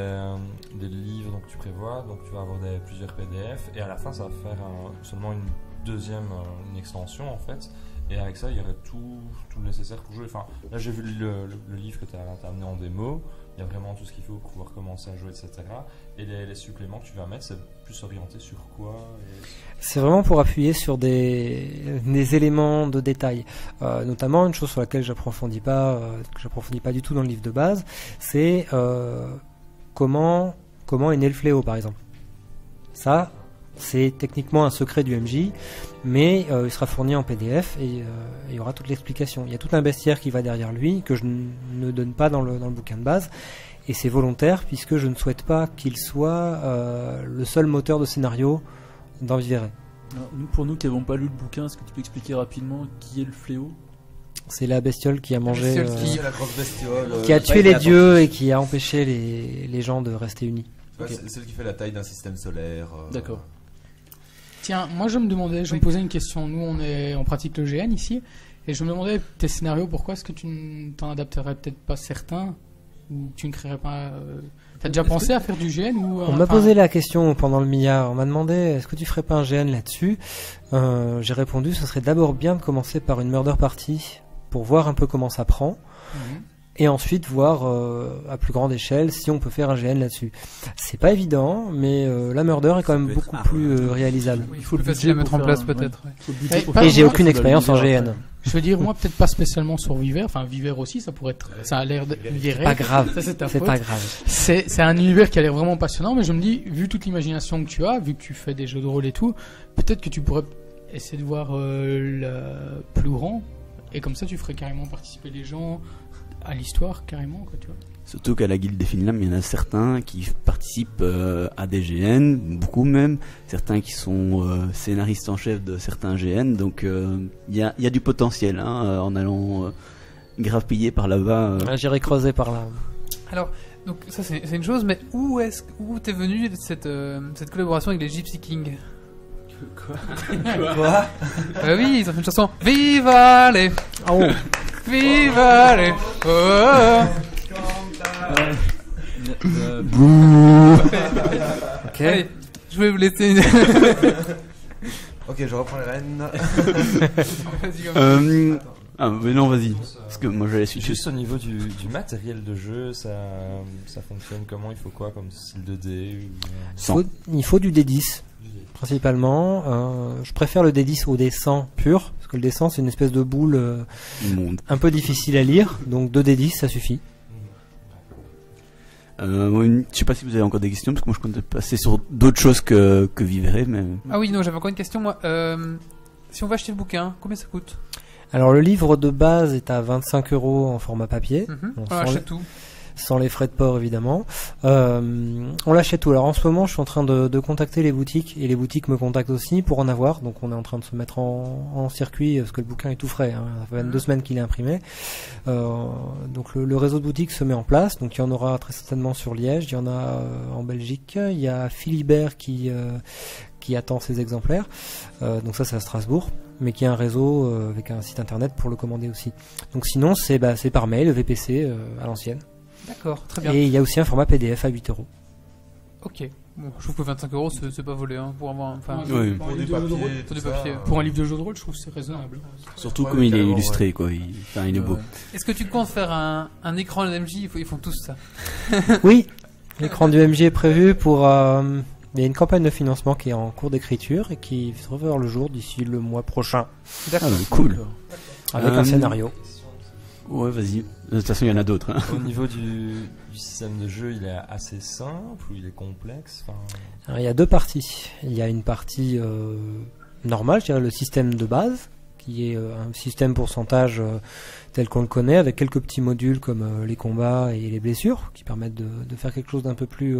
livres donc, que tu prévois, donc tu vas avoir plusieurs PDF et à la fin ça va faire seulement une deuxième une extension en fait. Et avec ça, il y aurait tout le nécessaire pour jouer. Enfin, là, j'ai vu le livre que tu as amené en démo. Il y a vraiment tout ce qu'il faut pour pouvoir commencer à jouer, etc. Et les suppléments que tu vas mettre, c'est plus orienté sur quoi C'est vraiment pour appuyer sur des éléments de détail. Notamment, une chose sur laquelle j'approfondis pas du tout dans le livre de base, c'est comment est né le fléau, par exemple. Ça, c'est techniquement un secret du MJ, mais il sera fourni en PDF et il y aura toute l'explication. Il y a tout un bestiaire qui va derrière lui que je ne donne pas dans le bouquin de base, et c'est volontaire puisque je ne souhaite pas qu'il soit le seul moteur de scénario dans Vivere. Pour nous qui n'avons pas lu le bouquin, est-ce que tu peux expliquer rapidement qui est le fléau? C'est la bestiole qui a mangé, la grosse bestiole, qui a tué les dieux et qui a empêché les gens de rester unis. Okay. C'est celle qui fait la taille d'un système solaire. D'accord. Tiens, moi je me posais une question. Nous on pratique le GN ici, et je me demandais tes scénarios, pourquoi est-ce que tu t'en adapterais peut-être pas certains, ou tu ne créerais pas. T'as déjà pensé à faire du GN ou On m'a posé la question pendant le MIA. On m'a demandé est-ce que tu ferais pas un GN là-dessus. J'ai répondu ce serait d'abord bien de commencer par une murder party pour voir un peu comment ça prend. Et ensuite voir à plus grande échelle si on peut faire un GN là-dessus. C'est pas évident, mais la murder est quand même beaucoup plus réalisable. Il faut le facile à mettre en place peut-être. Et j'ai aucune expérience en GN. Je veux dire, moi peut-être pas spécialement sur Vivere, enfin Vivere aussi, ça pourrait être, ça a l'air de Vivere. Pas grave, ça, c'est pas grave. C'est un univers qui a l'air vraiment passionnant, mais je me dis, vu toute l'imagination que tu as, vu que tu fais des jeux de rôle et tout, peut-être que tu pourrais essayer de voir le plus grand. Et comme ça, tu ferais carrément participer les gens à l'histoire, carrément, quoi, tu vois. Surtout qu'à la Guilde des Finlam, il y en a certains qui participent à des GN, beaucoup même, certains qui sont scénaristes en chef de certains GN, donc il y a du potentiel en allant grappiller par là-bas. J'irai creuser par là. Alors, donc ça c'est une chose, mais où t'es venu cette collaboration avec les Gypsy Kings? Quoi? Oui, ils ont fait une chanson Viva les Oh. Viva les Ok. Allez, je vais vous laisser une... Ok, je reprends les rênes. Vas-y, comme ça. Mais non, vas-y, parce que moi j'allais suivre. Juste au niveau du matériel de jeu, ça fonctionne comment? Il faut quoi comme style de dés Il faut du D10 principalement. Je préfère le D10 au D100 pur, parce que le D100 c'est une espèce de boule un peu difficile à lire, donc 2 D10 ça suffit. Je sais pas si vous avez encore des questions, parce que moi je comptais passer sur d'autres choses que Vivere, mais... Ah oui, non, j'avais encore une question, moi. Si on va acheter le bouquin, combien ça coûte? Alors le livre de base est à 25 € en format papier. Bon, On achète tout. Sans les frais de port évidemment. On l'achète tout. Alors en ce moment je suis en train de contacter les boutiques, et les boutiques me contactent aussi pour en avoir, donc on est en train de se mettre en circuit, parce que le bouquin est tout frais, hein. Ça fait 22 semaines qu'il est imprimé. Donc le réseau de boutiques se met en place, donc il y en aura très certainement sur Liège, il y en a en Belgique, il y a Philibert qui attend ses exemplaires, donc ça c'est à Strasbourg, mais qui a un réseau avec un site internet pour le commander aussi. Donc sinon c'est par mail, VPC à l'ancienne. D'accord, très bien. Et il y a aussi un format PDF à 8 €. Ok. Bon, je trouve que 25 € c'est pas volé, hein, pour avoir... Enfin, Oui. Pour du papier, Pour du tout ça, papier. Pour un livre de jeu de rôle, je trouve que c'est raisonnable. Surtout Ouais, comme il est carrément, illustré, quoi. Il est beau. Est-ce que tu comptes faire un écran LMJ? Ils font tous ça. Oui, l'écran du MJ est prévu pour... il y a une campagne de financement qui est en cours d'écriture et qui va voir le jour d'ici le mois prochain, D'accord. Cool. avec un scénario. Ouais, vas-y. De toute façon, il y en a d'autres. Hein. Au niveau du système de jeu, il est assez simple ou il est complexe? Alors, il y a 2 parties. Il y a une partie normale, je dirais le système de base, qui est un système pourcentage tel qu'on le connaît, avec quelques petits modules comme les combats et les blessures, qui permettent de faire quelque chose d'un peu plus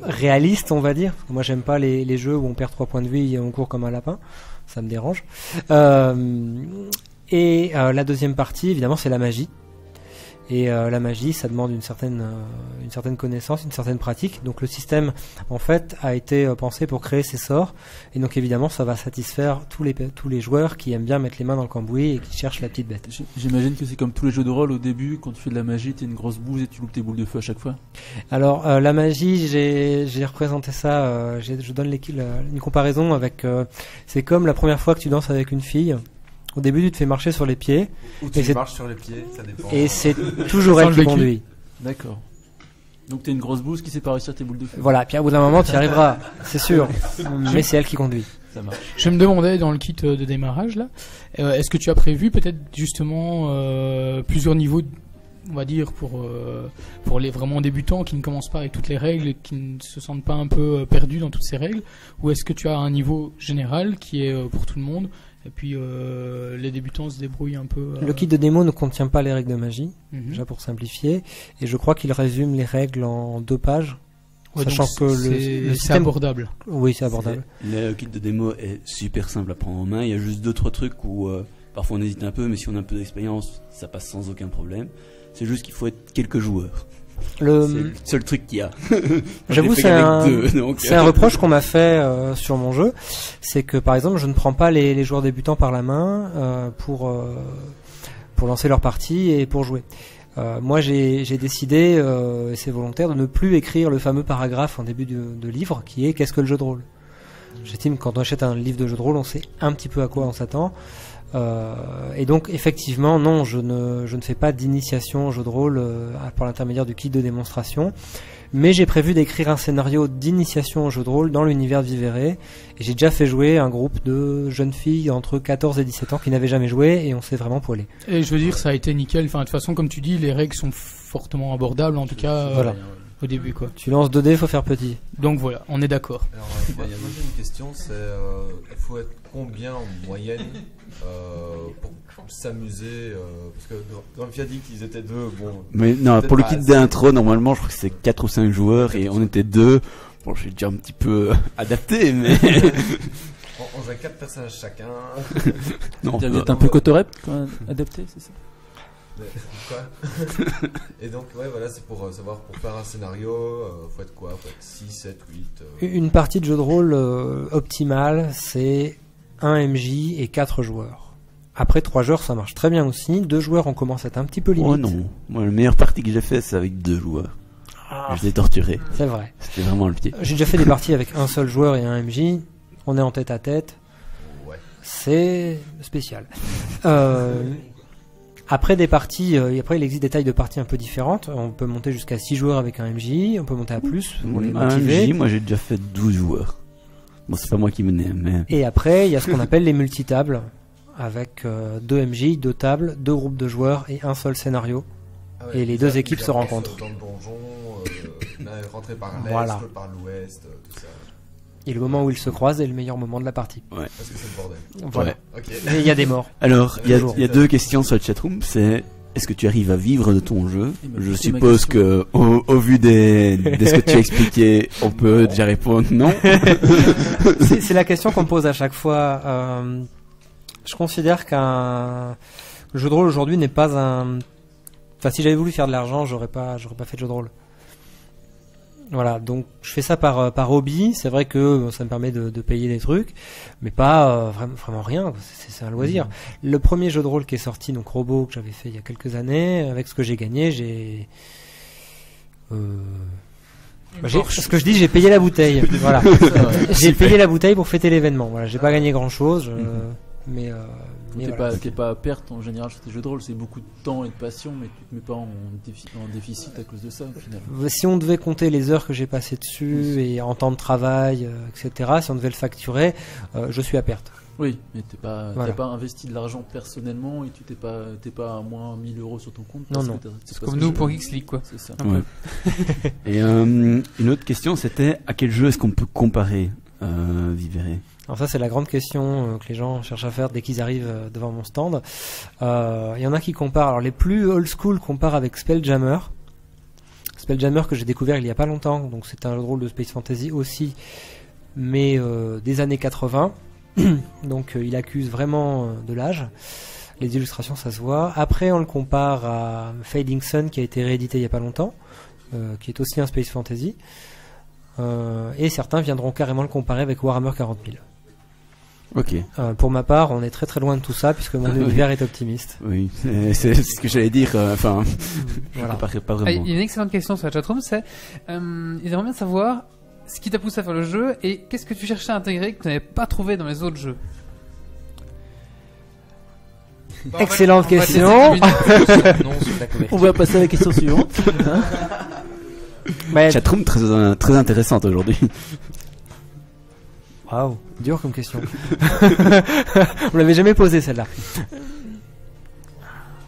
réaliste, on va dire. Parce que moi, j'aime pas les jeux où on perd 3 points de vie et on court comme un lapin. Ça me dérange. Et la deuxième partie, évidemment, c'est la magie. Et la magie, ça demande une certaine connaissance, une certaine pratique. Donc le système, en fait, a été pensé pour créer ces sorts. Et donc évidemment, ça va satisfaire tous les joueurs qui aiment bien mettre les mains dans le cambouis et qui cherchent la petite bête. J'imagine que c'est comme tous les jeux de rôle au début, quand tu fais de la magie, t'es une grosse bouse et tu loupes tes boules de feu à chaque fois. Alors la magie, j'ai représenté ça. Je donne une comparaison avec. C'est comme la première fois que tu danses avec une fille. Au début, tu te fais marcher sur les pieds. Ou tu marches sur les pieds, ça dépend. Et c'est toujours elle qui conduit. D'accord. Donc t'es une grosse bouse qui sait pas réussir tes boules de feu. Voilà, puis à bout d'un moment, tu y arriveras, c'est sûr. Mais c'est elle qui conduit. Ça marche. Je me demandais dans le kit de démarrage là, est-ce que tu as prévu peut-être justement plusieurs niveaux, on va dire pour les vraiment débutants qui ne commencent pas avec toutes les règles et qui ne se sentent pas un peu perdus dans toutes ces règles, ou est-ce que tu as un niveau général qui est pour tout le monde? Et puis les débutants se débrouillent un peu. Le kit de démo ne contient pas les règles de magie, déjà Mhm. pour simplifier, et je crois qu'il résume les règles en 2 pages, Ouais, sachant donc que le c'est système... abordable. Oui, c'est abordable. Le kit de démo est super simple à prendre en main. Il y a juste 2-3 trucs où parfois on hésite un peu, mais si on a un peu d'expérience, ça passe sans aucun problème. C'est juste qu'il faut être quelques joueurs. C'est le seul truc qu'il y a. J'avoue, c'est un reproche qu'on m'a fait sur mon jeu, c'est que par exemple, je ne prends pas les joueurs débutants par la main pour lancer leur partie et pour jouer. Moi, j'ai décidé, et c'est volontaire, de ne plus écrire le fameux paragraphe en début de livre qui est « Qu'est-ce que le jeu de rôle ?» J'estime que quand on achète un livre de jeu de rôle, on sait un petit peu à quoi on s'attend. Et donc effectivement non, je ne fais pas d'initiation au jeu de rôle par l'intermédiaire du kit de démonstration, mais j'ai prévu d'écrire un scénario d'initiation au jeu de rôle dans l'univers de Vivere, et j'ai déjà fait jouer un groupe de jeunes filles entre 14 et 17 ans qui n'avaient jamais joué, et on s'est vraiment poilé. Et je veux dire, ça a été nickel. Enfin, de toute façon, comme tu dis, les règles sont fortement abordables, en tout cas. Voilà. au début, quoi. Tu lances 2 dés, faut faire petit. Donc voilà, on est d'accord. Alors, moi j'ai une question, c'est il faut être combien en moyenne pour s'amuser parce que Grumpy a dit qu'ils étaient 2, bon. Mais non, peut-être pour le pas kit assez. d'intro, normalement, je crois que c'est 4 ou 5 joueurs et on était 2. Bon, j'ai déjà un petit peu adapté, mais On jouait 4 personnages chacun. non. Vous êtes un peu Cotorep adapté, c'est ça? Quoi Et donc, ouais, voilà, c'est pour savoir, pour faire un scénario, faut être quoi? Faut être 6, 7, 8. Une partie de jeu de rôle optimale, c'est 1 MJ et 4 joueurs. Après 3 joueurs, ça marche très bien aussi. 2 joueurs, on commence à être un petit peu limite. Oh non, moi, la meilleure partie que j'ai fait, c'est avec 2 joueurs. Je l'ai torturé. C'est vrai. C'était vraiment le pied. J'ai déjà fait des parties avec un seul joueur et un MJ. On est en tête à tête. Ouais. C'est spécial. Après des parties, après il existe des tailles de parties un peu différentes. On peut monter jusqu'à 6 joueurs avec un MJ, on peut monter à plus pour les Un motiver. MJ, moi j'ai déjà fait 12 joueurs. Bon, c'est pas moi qui menais, mais. Et après, il y a ce qu'on appelle les multitables, avec 2 MJ, 2 tables, 2 groupes de joueurs et un seul scénario. Ah Et les ils deux avancent équipes se rencontrent. Dans le donjon, rentrer par l'est, Voilà. l'autre par l'ouest, tout ça. Et le moment où ils se croisent est le meilleur moment de la partie. Parce que c'est le bordel. Voilà. Ok. Et il y a des morts. Alors, il y Toujours. a 2 questions sur le chatroom. C'est est-ce que tu arrives à vivre de ton jeu? Eh ben, Je c'est ma suppose question. que, au vu de ce que tu as expliqué, on peut déjà répondre non. C'est la question qu'on me pose à chaque fois. Je considère qu'un jeu de rôle aujourd'hui n'est pas un. Enfin, si j'avais voulu faire de l'argent, j'aurais pas fait de jeu de rôle. Voilà, donc je fais ça par hobby. C'est vrai que ça me permet de payer des trucs, mais pas vraiment rien. C'est un loisir. Le premier jeu de rôle qui est sorti, donc Robot, que j'avais fait il y a quelques années, avec ce que j'ai gagné, ce que je dis, j'ai payé la bouteille. Voilà, j'ai payé la bouteille pour fêter l'événement. Voilà, j'ai pas gagné grand chose, mais voilà. T'es pas à perte en général sur tes jeux de rôle, c'est beaucoup de temps et de passion, mais tu te mets pas en déficit à cause de ça au final. Si on devait compter les heures que j'ai passées dessus et en temps de travail, etc., si on devait le facturer, je suis à perte. Oui, mais t'as Voilà. pas investi de l'argent personnellement et t'es pas à moins 1000 euros sur ton compte. Non, non. C'est comme nous pour Geeks League, quoi. C'est ça. Ouais. Et une autre question, c'était à quel jeu est-ce qu'on peut comparer Vivere? Alors ça, c'est la grande question que les gens cherchent à faire dès qu'ils arrivent devant mon stand. Il y en a qui comparent. Alors les plus old school comparent avec Spelljammer. Spelljammer que j'ai découvert il y a pas longtemps. Donc c'est un jeu de rôle de Space Fantasy aussi, mais des années 80. Donc il accuse vraiment de l'âge. Les illustrations, ça se voit. Après, on le compare à Fading Sun qui a été réédité il y a pas longtemps, qui est aussi un Space Fantasy. Et certains viendront carrément le comparer avec Warhammer 40 000. Ok. Pour ma part, on est très très loin de tout ça puisque mon univers est optimiste. Oui, c'est ce que j'allais dire. Enfin, je Voilà. comparerai pas Ah, vraiment. il y a une excellente question sur la chatroom, c'est ils aimeraient bien savoir ce qui t'a poussé à faire le jeu et qu'est-ce que tu cherchais à intégrer que tu n'avais pas trouvé dans les autres jeux. Excellente On va te laisser question. 10 minutes. Non, sur la couverture. On va passer à la question suivante. Ouais. Chatroom très intéressante aujourd'hui. Waouh, dur comme question. On l'avait jamais posée celle-là.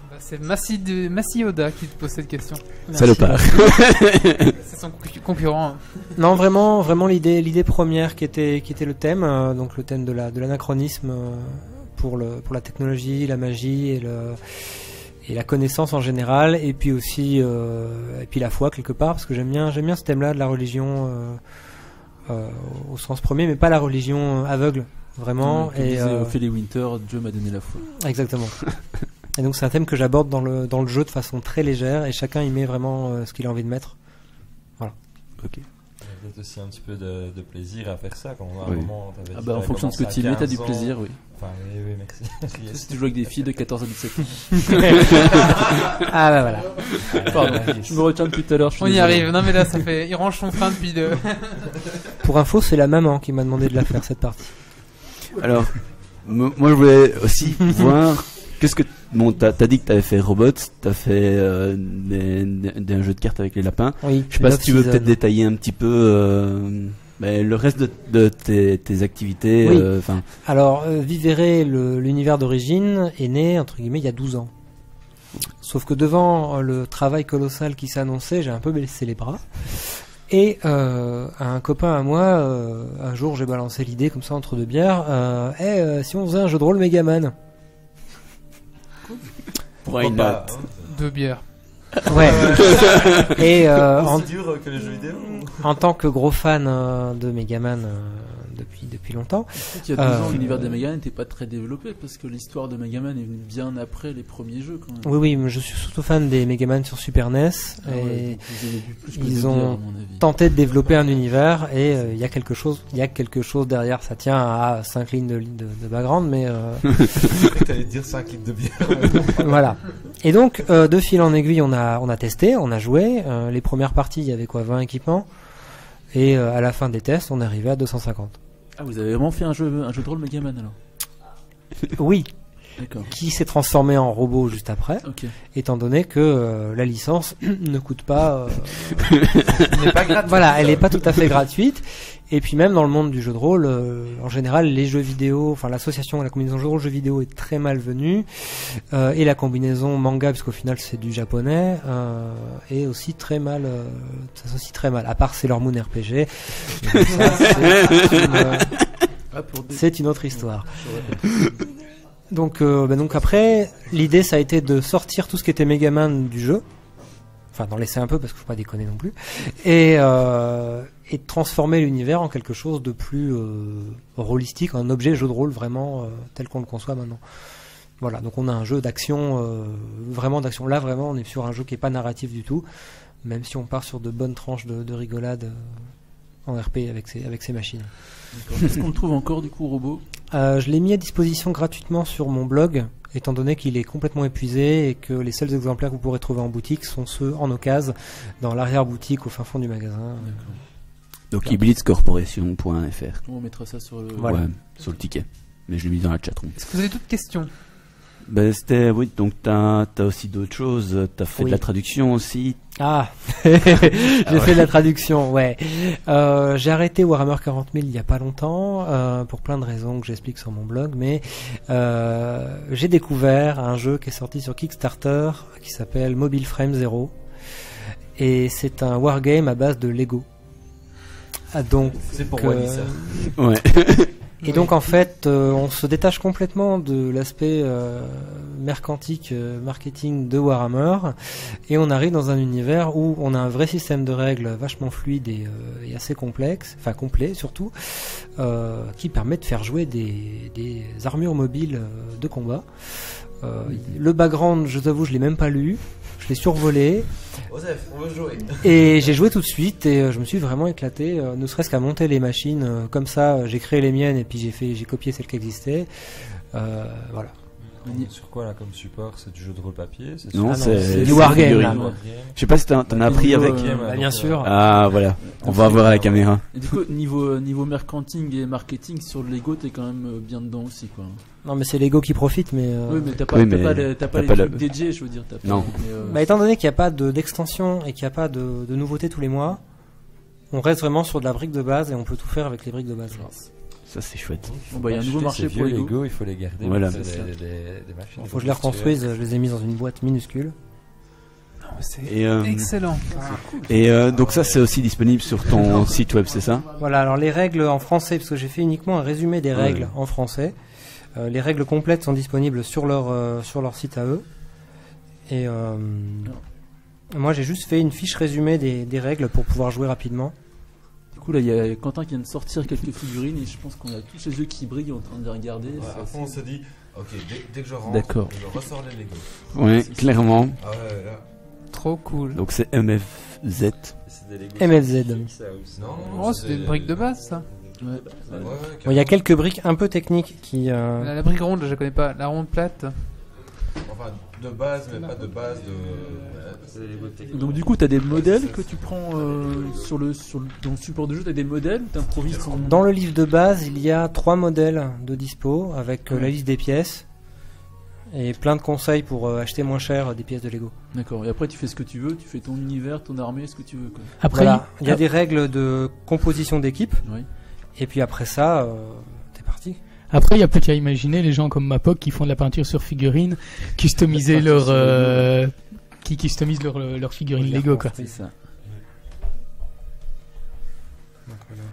Bah, c'est Massi Oda qui te pose cette question. Salopard. C'est son concurrent. Non, vraiment l'idée première qui était le thème, donc le thème de l'anachronisme pour la technologie, la magie et la connaissance en général, et puis aussi et puis la foi quelque part, parce que j'aime bien ce thème-là de la religion au sens premier, mais pas la religion aveugle, vraiment. Comme disait Ophélie Winter, Dieu m'a donné la foi. Exactement. Et donc c'est un thème que j'aborde dans le jeu de façon très légère, et chacun y met vraiment ce qu'il a envie de mettre. Ok. Il y a peut-être aussi un petit peu de plaisir à faire ça quand on a Oui. un moment. t'avais dit En t'avais fonction de ce que commencé tu à mets, t'as du 15 ans. plaisir, oui. Enfin, oui, merci. Si tu joues avec des filles de 14 à 17 ans. Ah bah voilà. Pardon, je me retiens depuis tout à l'heure. je suis On y désolé. arrive. Non mais là, ça fait. Il range son frein depuis de. Pour info, c'est la maman qui m'a demandé de la faire cette partie. Alors, moi je voulais aussi voir qu'est-ce que bon t'as dit que t'avais fait Robots, t'as fait un jeu de cartes avec les lapins. Oui. Je sais pas si tu veux Love peut-être Season. détailler un petit peu le reste de tes activités. Oui. Enfin, Alors, Vivere, l'univers d'origine, est né, entre guillemets, il y a 12 ans. Sauf que devant le travail colossal qui s'annonçait, j'ai un peu baissé les bras. Et à un copain à moi, un jour j'ai balancé l'idée comme ça entre deux bières, si on faisait un jeu de rôle Megaman. Why not? 2 bières. Ouais. Et Aussi dur que les jeux vidéo. en tant que gros fan de Megaman depuis longtemps, Il y a 2 ans, l'univers de Megaman n'était pas très développé parce que l'histoire de Megaman est venue bien après les premiers jeux quand même. oui, mais je suis surtout fan des Megaman sur Super NES Ah ouais, et donc vous avez vu plus que ils deux ont bières, à mon avis. tenté de développer un univers et il y a quelque chose derrière. Ça tient à 5 lignes de background, mais T'allais dire 5 litres de bière. voilà. Et donc de fil en aiguille, on a testé, on a joué. Les premières parties, il y avait quoi, 20 équipements, et à la fin des tests, on est arrivé à 250. Ah, vous avez vraiment fait un jeu de rôle Megaman alors? Oui, D'accord. qui s'est transformé en robot juste après, Ok. étant donné que la licence ne coûte pas. n'est pas gratuit. Voilà, elle n'est pas tout à fait gratuite. Et puis même dans le monde du jeu de rôle, en général, les jeux vidéo, enfin la combinaison jeu de rôle jeu vidéo est très mal venue, et la combinaison manga, parce qu'au final c'est du japonais, est aussi très mal, s'associe très mal. À part Sailor Moon RPG, ça, c'est une autre histoire. Donc après, l'idée ça a été de sortir tout ce qui était Megaman du jeu. Enfin, d'en laisser un peu parce qu'il ne faut pas déconner non plus, et de transformer l'univers en quelque chose de plus rôlistique, un objet jeu de rôle vraiment tel qu'on le conçoit maintenant. Voilà, donc on a un jeu d'action, vraiment d'action. Là, vraiment, on est sur un jeu qui n'est pas narratif du tout, même si on part sur de bonnes tranches de rigolade en RP avec ces machines. Est-ce qu'on le trouve encore du coup, Robot? Je l'ai mis à disposition gratuitement sur mon blog, étant donné qu'il est complètement épuisé et que les seuls exemplaires que vous pourrez trouver en boutique sont ceux en occasion dans l'arrière-boutique au fin fond du magasin. Donc blitzcorporation.fr. On mettra ça sur le. Voilà. Ouais, sur le ticket. Mais je l'ai mis dans la chatroom. Est-ce que vous avez d'autres questions? Ben, oui, donc t'as aussi d'autres choses. T'as fait Oui. de la traduction aussi. Ah, j'ai fait de la traduction, ouais. J'ai arrêté Warhammer 40 000 il y a pas longtemps, pour plein de raisons que j'explique sur mon blog, mais j'ai découvert un jeu qui est sorti sur Kickstarter qui s'appelle Mobile Frame Zero, et c'est un wargame à base de Lego. Donc, C'est pour Wally ça. Ouais. et donc en fait, on se détache complètement de l'aspect mercantique, marketing de Warhammer, et on arrive dans un univers où on a un vrai système de règles vachement fluide et assez complexe, enfin complet surtout, qui permet de faire jouer des armures mobiles de combat. Le background, je t'avoue, je l'ai même pas lu. Je l'ai survolé Osef, on veut jouer. et j'ai joué tout de suite, et je me suis vraiment éclaté, ne serait-ce qu'à monter les machines comme ça. J'ai créé les miennes et puis j'ai copié celles qui existaient. Voilà. On est sur quoi là comme support? C'est du jeu de rôle papier? C'est Non, Ah non, c'est c'est du c'est wargame, figurine. là. Wargame. Je sais pas si t'en as appris avec. Bien sûr. Ah voilà, on va voir à la caméra. Et du coup, niveau mercanting et marketing sur le Lego, t'es quand même bien dedans aussi, quoi. Non, mais c'est Lego qui profite, mais Oui, mais t'as pas, Oui, t'as mais pas les t'as trucs pas la- dédiés, je veux dire. T'as pas- Non. mais, bah, étant donné qu'il n'y a pas d'extension et qu'il n'y a pas de nouveautés tous les mois, on reste vraiment sur de la brique de base et on peut tout faire avec les briques de base. Ça c'est chouette. Bon, bah, il y a un nouveau marché pour les Lego. Lego, il faut les garder. Voilà. C'est C'est ça. des machines. Il faut que je les reconstruise, je les ai mis dans une boîte minuscule. C'est Et, excellent. donc ça c'est aussi disponible sur ton site web, c'est ça? Voilà, alors les règles en français, parce que j'ai fait uniquement un résumé des Ouais. règles en français. Les règles complètes sont disponibles sur leur site à eux. Et moi j'ai juste fait une fiche résumée des règles pour pouvoir jouer rapidement. Du coup, là, il y a Quentin qui vient de sortir quelques figurines et je pense qu'on a tous les yeux qui brillent en train de les regarder. Ouais, C'est après, on se dit, ok, dès que je rentre, D'accord. je ressors les Lego. Ouais, clairement. Ah ouais, là. Trop cool. Donc c'est MFZ. C'est des Lego. MFZ. Non, Oh, c'est des briques de base, ça. Ouais. Ouais, ouais, Bon, il y a quelques briques un peu techniques qui... La brique ronde, je la connais pas. La ronde plate. Enfin, de base, mais pas de base de. Donc, du coup, t'as des modèles que tu prends dans le support de jeu, t'as des modèles, t'improvises ton. Dans le livre de base, il y a 3 modèles de dispo avec la liste des pièces et plein de conseils pour acheter moins cher des pièces de Lego. D'accord. Et après, tu fais ce que tu veux, tu fais ton univers, ton armée, ce que tu veux, quoi. Après, Voilà, il y a des règles de composition d'équipe. Oui. Et puis après ça, t'es parti. Après, il y a plus qu'à imaginer les gens comme Mapoc qui font de la peinture sur figurines, customiser qui customisent leur figurines Lego, quoi. C'est ça.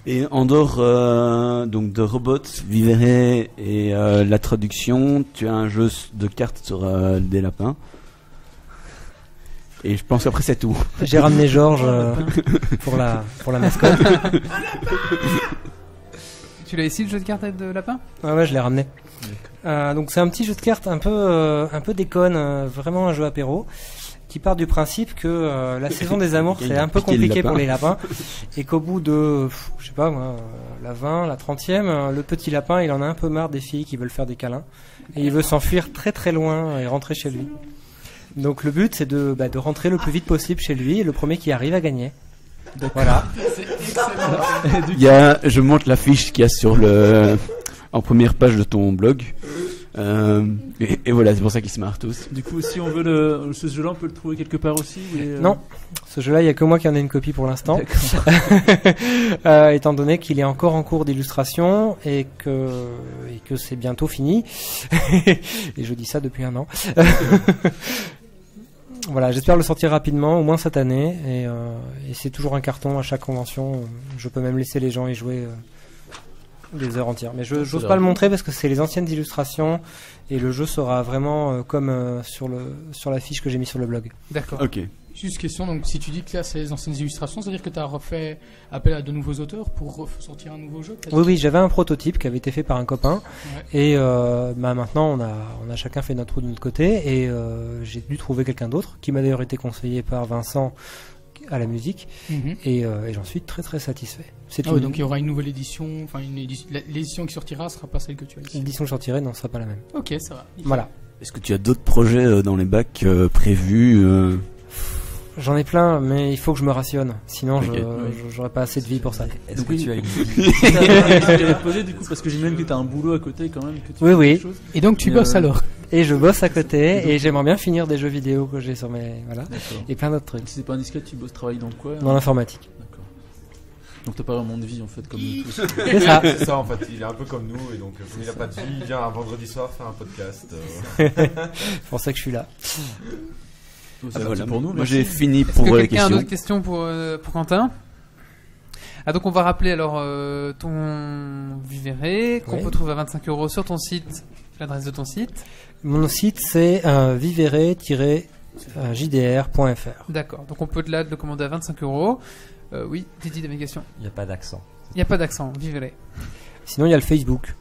Et en dehors donc de Robots, Vivere et la traduction, tu as un jeu de cartes sur des lapins. Et je pense qu'après c'est tout. J'ai ramené Georges pour la mascotte. Tu l'as ici le jeu de cartes de lapin? Ouais, je l'ai ramené. Donc c'est un petit jeu de cartes un peu déconne, vraiment un jeu apéro, qui part du principe que la saison des amours c'est un peu compliqué pour les lapins, et qu'au bout de, je sais pas moi, la 20, la 30e, le petit lapin il en a un peu marre des filles qui veulent faire des câlins, et il veut s'enfuir très très loin et rentrer chez lui. Donc le but c'est de rentrer le plus vite possible chez lui, et le premier qui arrive à gagner. Voilà. Je montre la fiche qu'il y a en première page de ton blog. Et voilà, c'est pour ça qu'ils se marrent tous. Du coup, si on veut ce jeu-là, on peut le trouver quelque part aussi Non, ce jeu-là, il n'y a que moi qui en ai une copie pour l'instant. Étant donné qu'il est encore en cours d'illustration et que c'est bientôt fini. Et je dis ça depuis 1 an. Voilà, j'espère le sortir rapidement, au moins cette année. Et c'est toujours un carton à chaque convention. Je peux même laisser les gens y jouer des heures entières. Mais je n'ose pas le montrer parce que c'est les anciennes illustrations. Et le jeu sera vraiment comme sur la fiche que j'ai mis sur le blog. D'accord. Ok. Juste question, donc si tu dis que là c'est les anciennes illustrations, c'est-à-dire que tu as refait appel à de nouveaux auteurs pour sortir un nouveau jeu peut-être? Oui, j'avais un prototype qui avait été fait par un copain. Ouais. Et maintenant on a chacun fait notre trou de notre côté. Et j'ai dû trouver quelqu'un d'autre qui m'a d'ailleurs été conseillé par Vincent à la musique. Et j'en suis très très satisfait. Donc il y aura une nouvelle édition, enfin l'édition qui sortira sera pas celle que tu as ici. L'édition que je sortirai non, sera pas la même. Ok, ça va. Voilà. Est-ce que tu as d'autres projets dans les bacs prévus J'en ai plein, mais il faut que je me rationne. Sinon, Okay. j'aurais pas assez de vie pour ça. Est-ce que tu as une Je poser du coup parce que j'imagine que tu as un boulot à côté quand même. Que tu Oui, fais oui. quelque chose. Et donc tu bosses alors. Et je bosse à côté et j'aimerais bien finir des jeux vidéo que j'ai sur mes voilà D'accord. et plein d'autres trucs Si c'est pas indiscret, tu travailles dans quoi dans l'informatique. D'accord. Donc t'as pas vraiment de vie en fait comme nous tous. C'est ça. C'est ça en fait, il est un peu comme nous et donc comme il a pas de vie, il vient un vendredi soir faire un podcast. C'est pour ça que je suis là. C'est voilà. pour nous. Moi merci. j'ai fini Est-ce pour que les quelqu'un a questions. d'autres questions pour Quentin? Ah, donc on va rappeler alors ton Vivere qu'on Oui. peut trouver à 25 € sur ton site, l'adresse de ton site. Mon site c'est vivere-jdr.fr. D'accord, donc on peut là le commander à 25 €. Oui, Didi, t'avais une question? Il n'y a pas d'accent. Il n'y a pas d'accent, Vivere. Sinon il y a le Facebook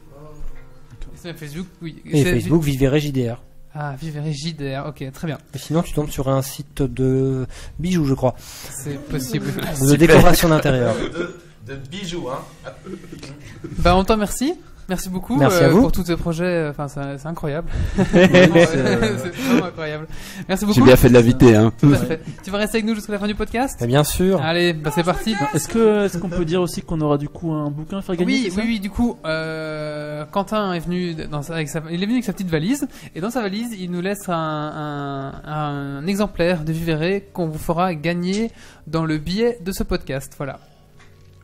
Et c'est Facebook, oui. et C'est Facebook Vivere-JDR. Ah, Vivere JDR, ok, très bien. Et sinon tu tombes sur un site de bijoux je crois, C'est possible. de décoration d'intérieur. De bijoux, hein. Bah, on t'en remercie. Merci beaucoup Merci à vous. pour tous ces projets. Enfin, c'est incroyable. Vraiment, c'est vraiment incroyable. Merci beaucoup. J'ai bien fait de l'inviter, hein. Tout à fait. Tu vas rester avec nous jusqu'à la fin du podcast? Et bien sûr. Allez, bah c'est parti. Est-ce qu'on peut dire aussi qu'on aura du coup un bouquin à faire gagner Oui, c'est ça oui, du coup, Quentin est venu il est venu avec sa petite valise, et dans sa valise, il nous laisse un exemplaire de Vivere qu'on vous fera gagner dans le billet de ce podcast. Voilà.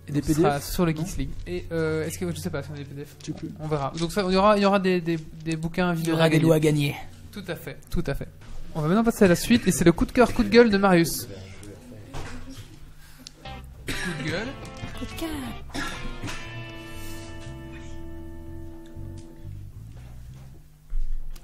Et des Ce sera PDF sur le Geeks League. Et est-ce que je sais pas si on a des PDF? Tu peux. On verra. Donc ça, il y aura des bouquins Il y Vivere aura à des gagner. lois à gagner. Tout à fait, tout à fait. On va maintenant passer à la suite, et c'est le coup de cœur, coup de gueule de Marius. Coup de gueule.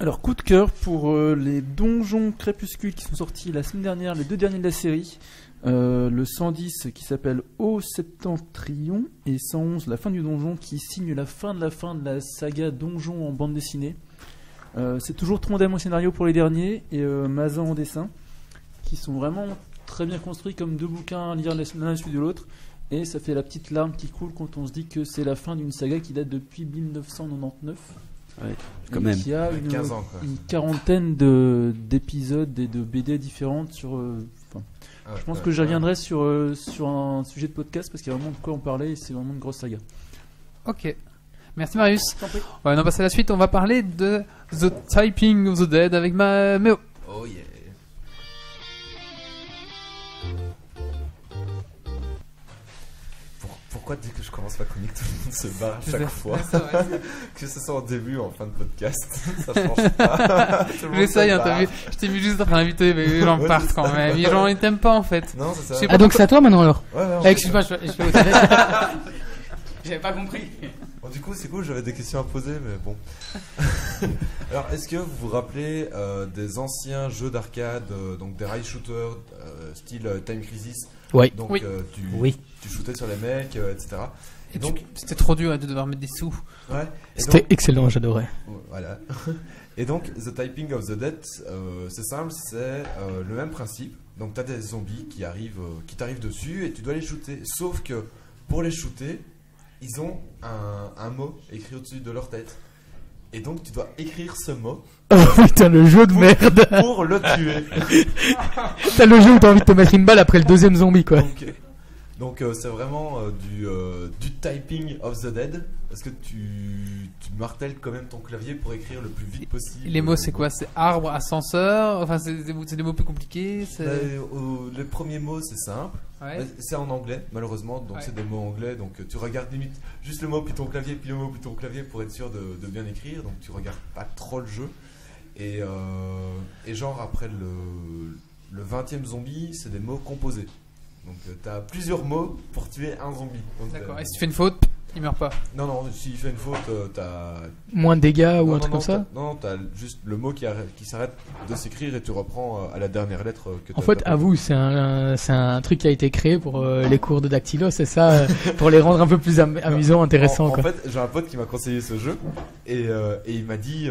Alors, coup de cœur pour les donjons Crépuscule qui sont sortis la semaine dernière, les 2 derniers de la série. Le 110 qui s'appelle Au Septentrion et 111 La fin du donjon qui signe la fin de la saga Donjon en bande dessinée. C'est toujours Trondheim au scénario pour les derniers et Mazan en dessin qui sont vraiment très bien construits comme 2 bouquins à lire l'un à la suite de l'autre. Et ça fait la petite larme qui coule quand on se dit que c'est la fin d'une saga qui date depuis 1999. Ouais, Et quand même. qui a 15 ans, quoi. une quarantaine d'épisodes et de BD différentes sur. Je pense que j'y reviendrai sur un sujet de podcast parce qu'il y a vraiment de quoi en parler et c'est vraiment une grosse saga. Ok. Merci Marius. T'en prie. On va passer à la suite. On va parler de The Typing of the Dead avec Méo. Oh yeah. pourquoi dès que je commence ma chronique, tout le monde se barre à C'est chaque ça. fois. Ouais, c'est vrai. Que ce soit en début ou en fin de podcast, ça change pas. Tout le monde J'essaye, se hein, t'as barre. vu. Je t'ai mis juste après l'invité, mais les gens Ouais, partent c'est quand ça. même. Les gens, ils t'aiment pas en fait. Non, c'est ça. Je sais Ah, donc c'est à toi maintenant alors Ouais, ouais, en Ah, fait, excuse-moi, je fais au télé. J'avais pas compris. bon, du coup, c'est cool, j'avais des questions à poser, mais bon. Alors, est-ce que vous vous rappelez des anciens jeux d'arcade, donc des rail shooters, style Time Crisis? Oui. Donc, Oui. tu shootais sur les mecs, etc. Et Donc, donc, c'était trop dur de devoir mettre des sous. ouais. Et C'était donc- excellent, j'adorais. Voilà. Et donc, The Typing of the Dead, c'est simple, c'est le même principe. Donc, tu as des zombies qui t'arrivent dessus et tu dois les shooter. Sauf que pour les shooter, ils ont un mot écrit au-dessus de leur tête. Et donc, tu dois écrire ce mot Oh putain, le jeu de merde. pour le tuer. T'as le jeu où t'as envie de te mettre une balle après le deuxième zombie, quoi. Donc, c'est vraiment du typing of the dead. Parce que tu martèles quand même ton clavier pour écrire le plus vite possible. Les mots, c'est quoi? C'est arbre, ascenseur? Enfin, c'est des mots plus compliqués? Les premiers mots, c'est simple. Ouais. Mais c'est en anglais, malheureusement, donc Ouais. c'est des mots anglais. Donc tu regardes limite juste le mot puis ton clavier, puis le mot puis ton clavier pour être sûr de bien écrire. Donc tu regardes pas trop le jeu. Et genre après le 20e zombie, c'est des mots composés. Donc tu as plusieurs mots pour tuer un zombie. Donc, D'accord. Et si tu fais une faute, il meurt pas. non, s'il fait une faute, t'as. Moins de dégâts ou Non, un truc non, comme ça. Non, t'as juste le mot qui s'arrête de s'écrire et tu reprends à la dernière lettre que En t'as- fait, t'as- avoue, c'est un truc qui a été créé pour les cours de dactylo, c'est ça, pour les rendre un peu plus amusants, intéressants, En quoi. fait, j'ai un pote qui m'a conseillé ce jeu et il m'a dit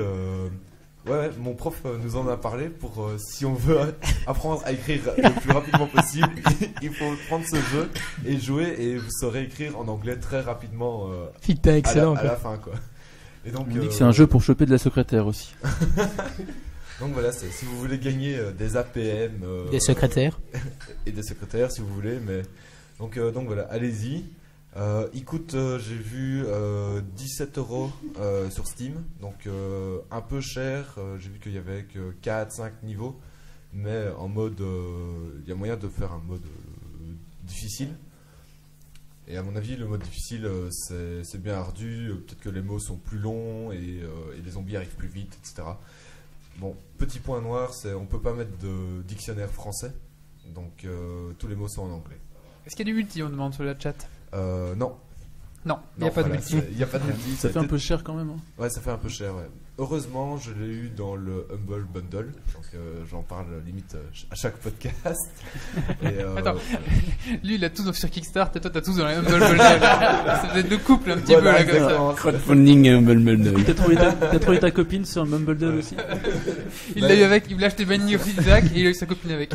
ouais, mon prof nous en a parlé pour si on veut apprendre à écrire le plus rapidement possible, il faut prendre ce jeu et jouer et vous saurez écrire en anglais très rapidement Putain, excellent, à la quoi. fin quoi. Et donc, On dit que c'est un jeu pour choper de la secrétaire aussi. Donc voilà, si vous voulez gagner des APM, Des secrétaires. et des secrétaires si vous voulez, mais donc voilà, allez-y. Il coûte, j'ai vu 17 € sur Steam, donc un peu cher. J'ai vu qu'il y avait que 4-5 niveaux, mais en mode, il y a moyen de faire un mode difficile. Et à mon avis, le mode difficile, c'est bien ardu. Peut-être que les mots sont plus longs et les zombies arrivent plus vite, etc. Bon, petit point noir, c'est on peut pas mettre de dictionnaire français, donc tous les mots sont en anglais. Est-ce qu'il y a du multi? On demande sur le chat. Non. Non, il n'y a pas de voilà, multi. Il n'y a pas de multi. Ça fait un peu cher quand même. Hein. Ouais, ça fait un peu cher, ouais. Heureusement, je l'ai eu dans le Humble Bundle, donc j'en parle limite à chaque podcast. Et, Attends, lui il a tout sur Kickstarter et toi t'as tout dans la Humble Bundle. Ça peut être le couple un petit peu là comme ça. Crowdfunding et Humble Bundle. T'as trouvé ta copine sur Mumbledale aussi? Il l'a eu avec, il voulait acheter Binding of Isaac et il a eu sa copine avec.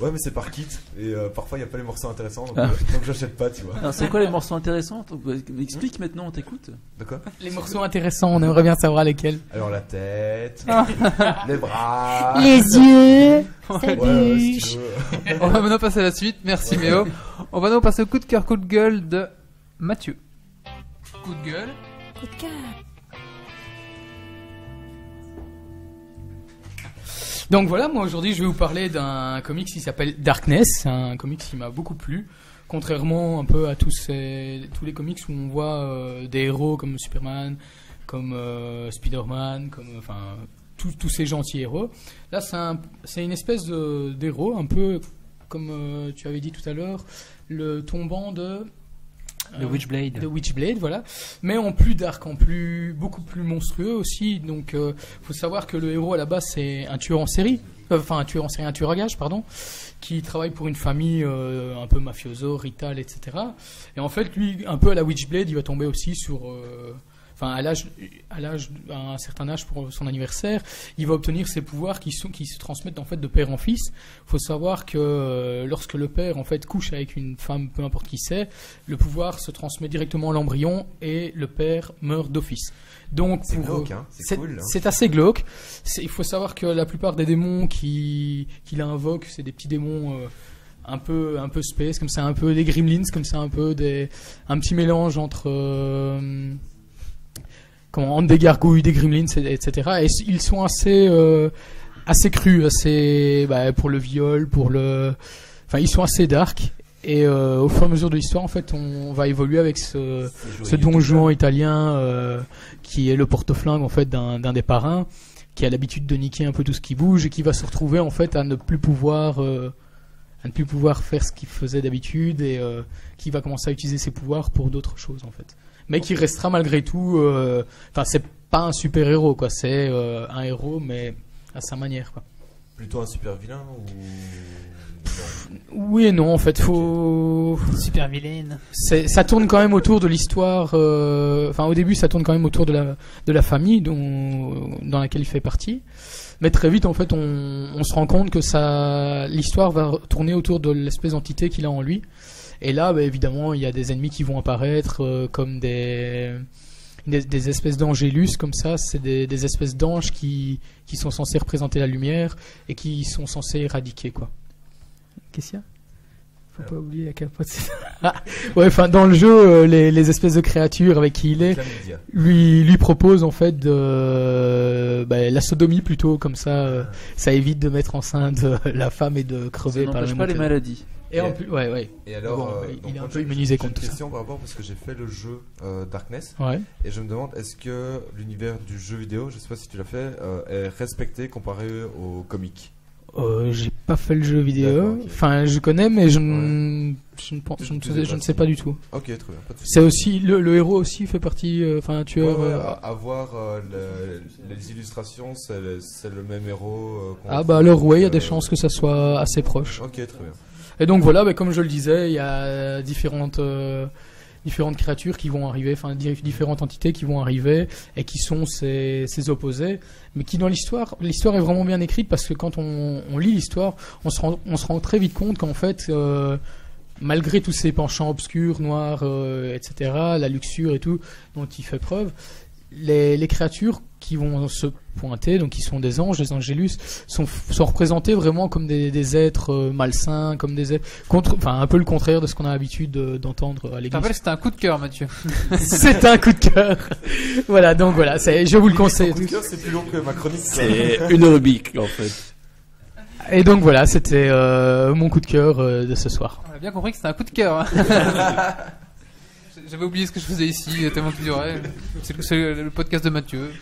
Ouais, mais c'est par kit et parfois il n'y a pas les morceaux intéressants, donc, Ah. donc j'achète pas, tu vois. Alors c'est quoi les morceaux intéressants? Explique maintenant, on t'écoute. De quoi? Les morceaux intéressants, on aimerait bien savoir lesquels. Alors la tête, les bras. Les yeux. Ouais, si tu veux. On va maintenant passer à la suite, merci Méo. On va maintenant passer au coup de cœur, coup de gueule de Mathieu. Coup de gueule. Donc voilà, moi aujourd'hui je vais vous parler d'un comics qui s'appelle Darkness. C'est un comics qui m'a beaucoup plu. Contrairement un peu à tous les comics où on voit des héros comme Superman, comme Spider-Man, comme enfin tous ces gentils héros. Là c'est une espèce d'héros un peu comme tu avais dit tout à l'heure, le tombant de Le Witchblade. de Witchblade, voilà, mais en plus dark, beaucoup plus monstrueux aussi. Donc, faut savoir que le héros à la base c'est un tueur en série, un tueur à gages, pardon, qui travaille pour une famille un peu mafioso, rital, etc. Et en fait, lui, un peu à la Witchblade, il va tomber aussi sur à un certain âge pour son anniversaire, il va obtenir ses pouvoirs qui se transmettent en fait de père en fils. Il faut savoir que lorsque le père en fait couche avec une femme, peu importe qui c'est, le pouvoir se transmet directement à l'embryon et le père meurt d'office. Donc C'est pour glauque, hein, c'est cool. Hein. c'est assez glauque. Il faut savoir que la plupart des démons qu'il invoque, c'est des petits démons un peu space, comme c'est un peu des gremlins, comme c'est un peu un petit mélange entre des gargouilles, des gremlins, etc. Et ils sont assez crus, assez pour le viol, ils sont assez dark. Et au fur et à mesure de l'histoire, en fait, on va évoluer avec ce Don Juan italien qui est le porte-flingue en fait d'un des parrains, qui a l'habitude de niquer un peu tout ce qui bouge et qui va se retrouver en fait à ne plus pouvoir faire ce qu'il faisait d'habitude et qui va commencer à utiliser ses pouvoirs pour d'autres choses en fait. Mais qui restera malgré tout, enfin c'est pas un super héros quoi, c'est un héros mais à sa manière quoi. Plutôt un super vilain ou Oui et non en fait, faut Super vilaine. ça tourne quand même autour de l'histoire. Enfin au début ça tourne quand même autour de la famille dans laquelle il fait partie. Mais très vite en fait on se rend compte que l'histoire va tourner autour de l'espèce d'entité qu'il a en lui. Et là bah, évidemment il y a des ennemis qui vont apparaître comme des espèces d'angélus comme ça, c'est des espèces d'anges qui sont censés représenter la lumière et qui sont censés éradiquer quoi. Qu'est-ce qu'il y a ? Faut pas oublier la capote. Ouais, enfin dans le jeu, les espèces de créatures avec qui il est, lui propose en fait la sodomie plutôt comme ça, ça évite de mettre enceinte la femme et de crever par pas les maladies. Et en plus, ouais. Et alors, Bon, donc il est un moi, peu immunisé j'ai contre tout une ça. question par rapport parce que j'ai fait le jeu Darkness Ouais. et je me demande est-ce que l'univers du jeu vidéo, je sais pas si tu l'as fait, est respecté comparé au comic. J'ai pas fait le jeu vidéo. D'accord, ok. Enfin, je connais, mais je ne sais pas du tout. Ok, très bien. Pas de souci. C'est aussi le héros aussi fait partie. Enfin, un tueur. À voir les illustrations, c'est le même héros. Ah bah alors ouais, il y a des chances que ça soit assez proche. Ok, très bien. Et donc voilà, bah, comme je le disais, il y a différentes créatures qui vont arriver, enfin différentes entités qui vont arriver et qui sont ces opposés, mais qui dans l'histoire est vraiment bien écrite parce que quand on lit l'histoire, on se rend très vite compte qu'en fait, malgré tous ces penchants obscurs, noirs, etc., la luxure et tout dont il fait preuve, les créatures qui vont se pointer, donc qui sont des anges, des angélus, sont représentés vraiment comme des êtres malsains, comme des êtres un peu le contraire de ce qu'on a l'habitude d'entendre à Je l'église. te rappelle que c'était un coup de cœur, Mathieu. C'est un coup de cœur. Voilà, donc voilà, je vous le conseille. Coup de cœur, c'est plus long que ma chronique. C'est une rubrique en fait. Et donc voilà, c'était mon coup de cœur de ce soir. On a bien compris que c'était un coup de cœur. J'avais oublié ce que je faisais ici, tellement tu dirais. C'est le podcast de Mathieu.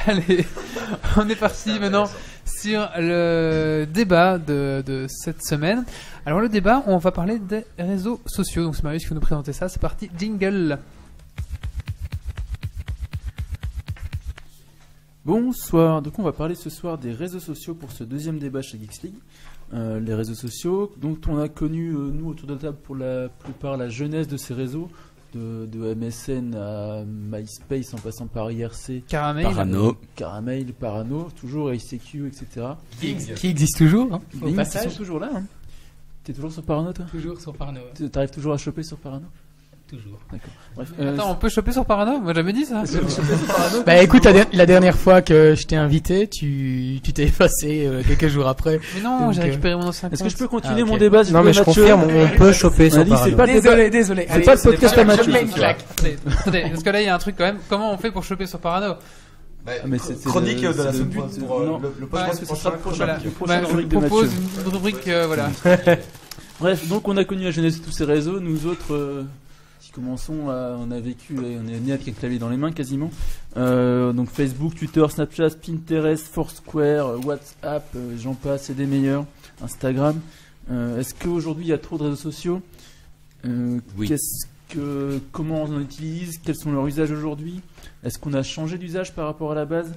Allez, on est parti maintenant sur le débat de cette semaine. Alors le débat, on va parler des réseaux sociaux. Donc c'est Marius qui va nous présenter ça. C'est parti, jingle. Bonsoir, donc on va parler ce soir des réseaux sociaux pour ce deuxième débat chez Geeks League. Les réseaux sociaux, dont on a connu, nous autour de la table, pour la plupart la jeunesse de ces réseaux, de MSN à MySpace en passant par IRC, Caramel, Parano, toujours ICQ, etc. Qui existe toujours, hein, au Bing, passage. qui sont toujours là. Hein. T'es toujours sur Parano, toi ? Toujours sur Parano. T'arrives toujours à choper sur Parano ? Toujours. D'accord. Bref, Attends, on peut choper sur Parano ? Moi, j'ai jamais dit ça. Bah écoute, la dernière fois que je t'ai invité, tu t'es effacé quelques jours après. Mais non, Donc, j'ai récupéré mon ancien compte. est-ce que je peux continuer Ah, ok. mon débat Non, mais je confirme, on peut choper sur On a dit, c'est Parano. pas le débat. Désolé. C'est pas le podcast à Mathieu. Je mets une ce soir. claque. Attendez, parce que là, il y a un truc quand même. Comment on fait pour choper sur Parano ? mais c'est Chronique le- de la c'est semaine le prochaine but, pour non. le Parce podcast que ce sera le prochain. Voilà. Le prochain Bah, je rubrique de propose Mathieu. une rubrique, voilà. Bref, donc on a connu la jeunesse de tous ces réseaux. Nous autres, qui commençons, on a vécu, et on est né avec un clavier dans les mains quasiment. Donc Facebook, Twitter, Snapchat, Pinterest, Foursquare, WhatsApp, j'en passe, c'est des meilleurs. Instagram. Est-ce qu'aujourd'hui il y a trop de réseaux sociaux ? Oui. Comment on en utilise ? Quels sont leurs usages aujourd'hui ? Est-ce qu'on a changé d'usage par rapport à la base ?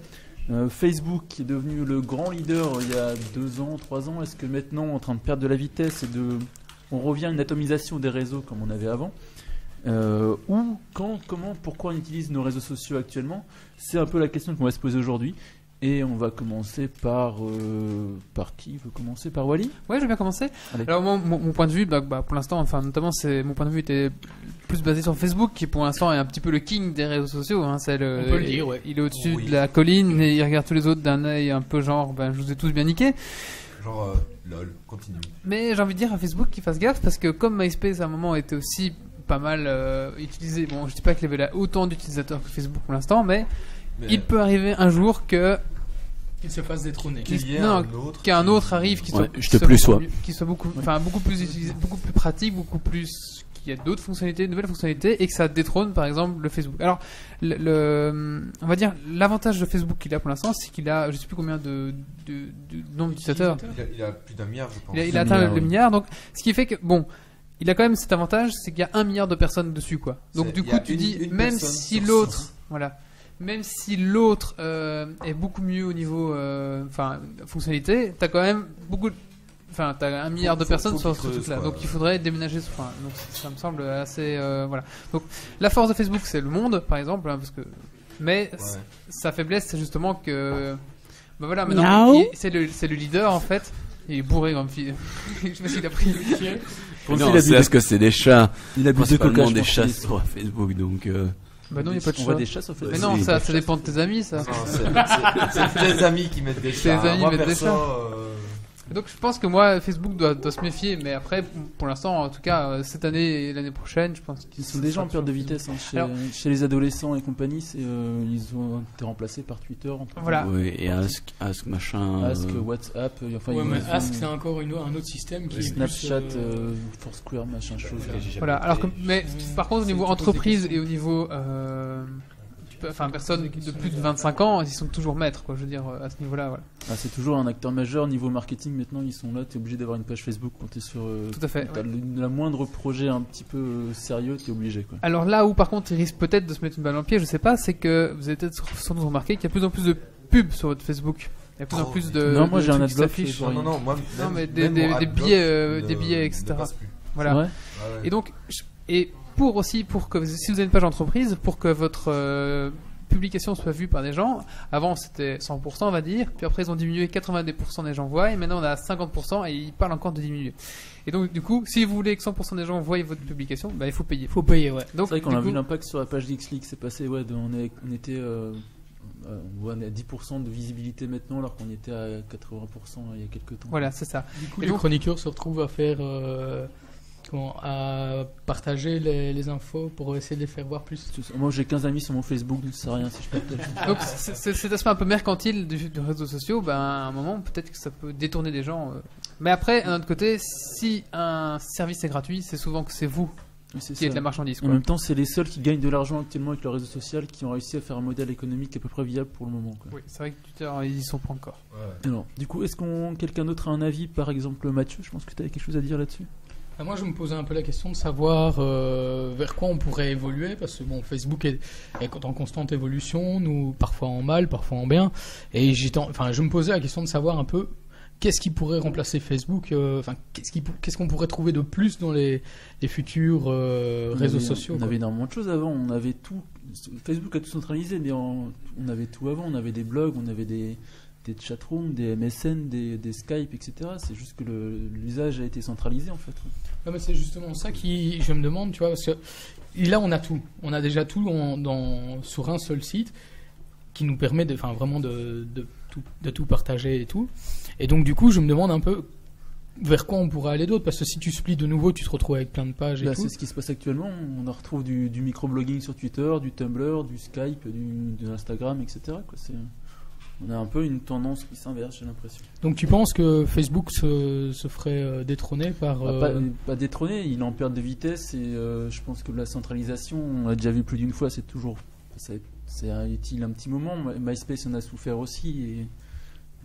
Facebook qui est devenu le grand leader il y a 2 ans, 3 ans, est-ce que maintenant on est en train de perdre de la vitesse et on revient à une atomisation des réseaux comme on avait avant ? Où, quand, comment, pourquoi on utilise nos réseaux sociaux actuellement ? C'est un peu la question qu'on va se poser aujourd'hui. Et on va commencer par qui veut commencer ? Par Wally ? Ouais, je vais bien commencer. Allez. Alors moi, mon point de vue, pour l'instant, enfin notamment, mon point de vue était plus basé sur Facebook, qui pour l'instant est un petit peu le king des réseaux sociaux. Hein, On peut le dire, ouais. Il est au-dessus Oui. de la colline et il regarde tous les autres d'un œil un peu genre, je vous ai tous bien niqué. Genre, lol, continue. Mais j'ai envie de dire à Facebook qu'il fasse gaffe parce que comme MySpace à un moment était aussi pas mal utilisé, bon, je dis pas qu'il y avait autant d'utilisateurs que Facebook pour l'instant, mais il peut arriver un jour que Qu'il se fasse détrôner. qu'il y ait non, un autre qu'un autre arrive qui soit, Ouais, je te plus sois. qui soit beaucoup plus utilisé, beaucoup plus pratique, beaucoup plus, qu'il y a d'autres fonctionnalités, de nouvelles fonctionnalités, et que ça détrône par exemple le Facebook. Alors on va dire l'avantage de Facebook qu'il a pour l'instant, c'est qu'il a, je sais plus combien de nombre d'utilisateurs. Il a plus d'1 milliard, je pense. Il a atteint le milliard, donc ce qui fait que bon, il a quand même cet avantage, c'est qu'il y a 1 milliard de personnes dessus, quoi. Donc du il y coup a tu une- dis, une même personne si sur l'autre, 100. voilà, même si l'autre est beaucoup mieux au niveau, fonctionnalité, t'as quand même t'as 1 milliard de personnes faut sur qu'il ce creuse, truc-là, quoi. donc il faudrait déménager. Donc ça me semble assez, voilà. Donc la force de Facebook, c'est le monde, par exemple, hein, mais sa faiblesse, c'est justement que, bah voilà, maintenant, c'est le leader en fait. Il est bourré comme fille. Je sais pas s'il a pris. Non, c'est parce que c'est des chats. Il a bu de Principalement coca. des chats sur Facebook, donc. Bah non, il n'y a pas de On voit chat. des chats sur Mais Facebook. non, Si, ça des dépend de tes amis, ça. Non, c'est des amis qui mettent des C'est chats. des amis Moi, qui mettent des perso, chats. Donc je pense que moi, Facebook doit se méfier, mais après, pour l'instant, en tout cas, cette année et l'année prochaine, je pense qu'ils Ils sont déjà en perte de vitesse, hein. Chez les adolescents et compagnie, ils ont été remplacés par Twitter. Voilà. Oui, et Ask machin. Ask, WhatsApp, enfin Ouais, mais ils ont- Ask, c'est encore un autre système qui est Snapchat, plus, Foursquare, machin chose. Voilà. Alors que, mais par contre, au niveau tu poses des entreprise questions. et au niveau, personnes de plus de 25 ans, ils sont toujours maîtres, quoi. Je veux dire, à ce niveau-là, voilà. Ah, c'est toujours un acteur majeur niveau marketing. Maintenant, ils sont là. T'es obligé d'avoir une page Facebook quand t'es sur. Tout à fait. T'as la moindre projet un petit peu sérieux, t'es obligé, quoi. Alors là où par contre il risque peut-être de se mettre une balle dans le pied, je sais pas, c'est que vous avez peut-être sans doute remarqué qu'il y a de plus en plus de pubs sur votre Facebook. Il y a de plus en plus de. Non, moi, j'ai un trucs qui adblock, s'affichent. c'est Non, moi. Non, mais même des mon adblock billets, ne- des billets, etc. ne passe plus. Voilà. Ouais. Ouais, ouais. Et donc, pour que si vous avez une page entreprise, pour que votre publication soit vue par des gens, avant c'était 100% on va dire, puis après ils ont diminué, 90% des gens voient, et maintenant on a 50% et ils parlent encore de diminuer. Et donc du coup, si vous voulez que 100% des gens voient votre publication, bah, il faut payer. Faut payer, ouais. Donc C'est vrai qu'on du a coup, vu l'impact sur la page d'Xleak, c'est passé, ouais, on était on est à 10% de visibilité maintenant, alors qu'on était à 80% il y a quelques temps. voilà, c'est ça. Du coup, Et les donc- chroniqueurs se retrouvent à faire. À partager les infos pour essayer de les faire voir plus. Moi, j'ai 15 amis sur mon Facebook, donc ça sert à rien si je partage. Donc cet aspect un peu mercantile des réseaux sociaux, ben, à un moment peut-être que ça peut détourner des gens. Mais après, d'un autre côté, si un service est gratuit, c'est souvent que c'est vous Oui, c'est qui êtes ça. la marchandise. En Quoi. même temps, c'est les seuls qui gagnent de l'argent actuellement avec le réseau social, qui ont réussi à faire un modèle économique à peu près viable pour le moment, quoi. Oui, c'est vrai que Twitter, ils y sont pas encore. Ouais. Alors, du coup, est-ce qu'on quelqu'un d'autre a un avis, par exemple Mathieu? Je pense que tu avais quelque chose à dire là-dessus. Moi, je me posais un peu la question de savoir vers quoi on pourrait évoluer, parce que bon, Facebook est en constante évolution, nous parfois en mal, parfois en bien, et je me posais la question de savoir un peu qu'est-ce qui pourrait remplacer Facebook, qu'est-ce qu'on pourrait trouver de plus dans les futurs réseaux sociaux. On quoi. avait énormément de choses avant, on avait tout. Facebook a tout centralisé, mais on avait tout avant, on avait des blogs, on avait des chatrooms, des MSN, des Skype, etc. C'est juste que l'usage a été centralisé en fait. Ouais, mais c'est justement ça je me demande, tu vois, parce que là on a tout, on a déjà tout sur un seul site qui nous permet vraiment de tout partager et tout. Et donc du coup je me demande un peu vers quoi on pourrait aller d'autre, parce que si tu splits de nouveau tu te retrouves avec plein de pages et Là, tout. c'est ce qui se passe actuellement, on en retrouve du microblogging sur Twitter, du Tumblr, du Skype, de Instagram, etc. quoi. On a un peu une tendance qui s'inverse, j'ai l'impression. Donc tu penses que Facebook se ferait détrôner par... Pas détrôner, il est en perte de vitesse et je pense que la centralisation, on l'a déjà vu plus d'une fois, c'est utile un petit moment. MySpace en a souffert aussi et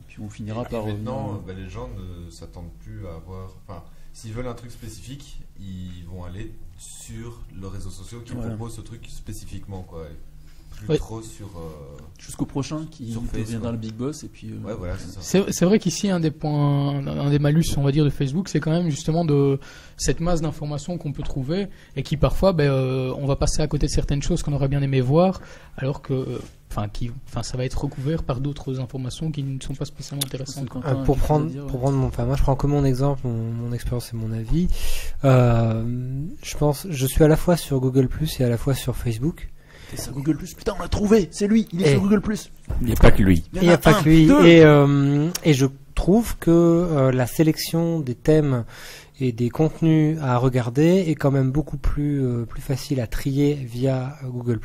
puis on finira par maintenant, les gens ne s'attendent plus à avoir. Enfin, s'ils veulent un truc spécifique, ils vont aller sur le réseau social qui propose ce truc spécifiquement, quoi. Et plus trop sur. Jusqu'au prochain qui sur Facebook, deviendra le big boss et puis. Ouais, voilà, c'est ça. C'est vrai qu'ici un des malus, on va dire, de Facebook, c'est quand même justement de cette masse d'informations qu'on peut trouver et qui parfois, on va passer à côté de certaines choses qu'on aurait bien aimé voir, alors que, ça va être recouvert par d'autres informations qui ne sont pas spécialement intéressantes. Pour prendre moi je prends comme mon exemple, mon expérience et mon avis. Je suis à la fois sur Google+ et à la fois sur Facebook. C'est ça, Google+, putain, on l'a trouvé, c'est lui, il est sur Google+. Il n'y a pas que lui. Il n'y a pas que lui. Et je trouve que la sélection des thèmes et des contenus à regarder est quand même beaucoup plus facile à trier via Google+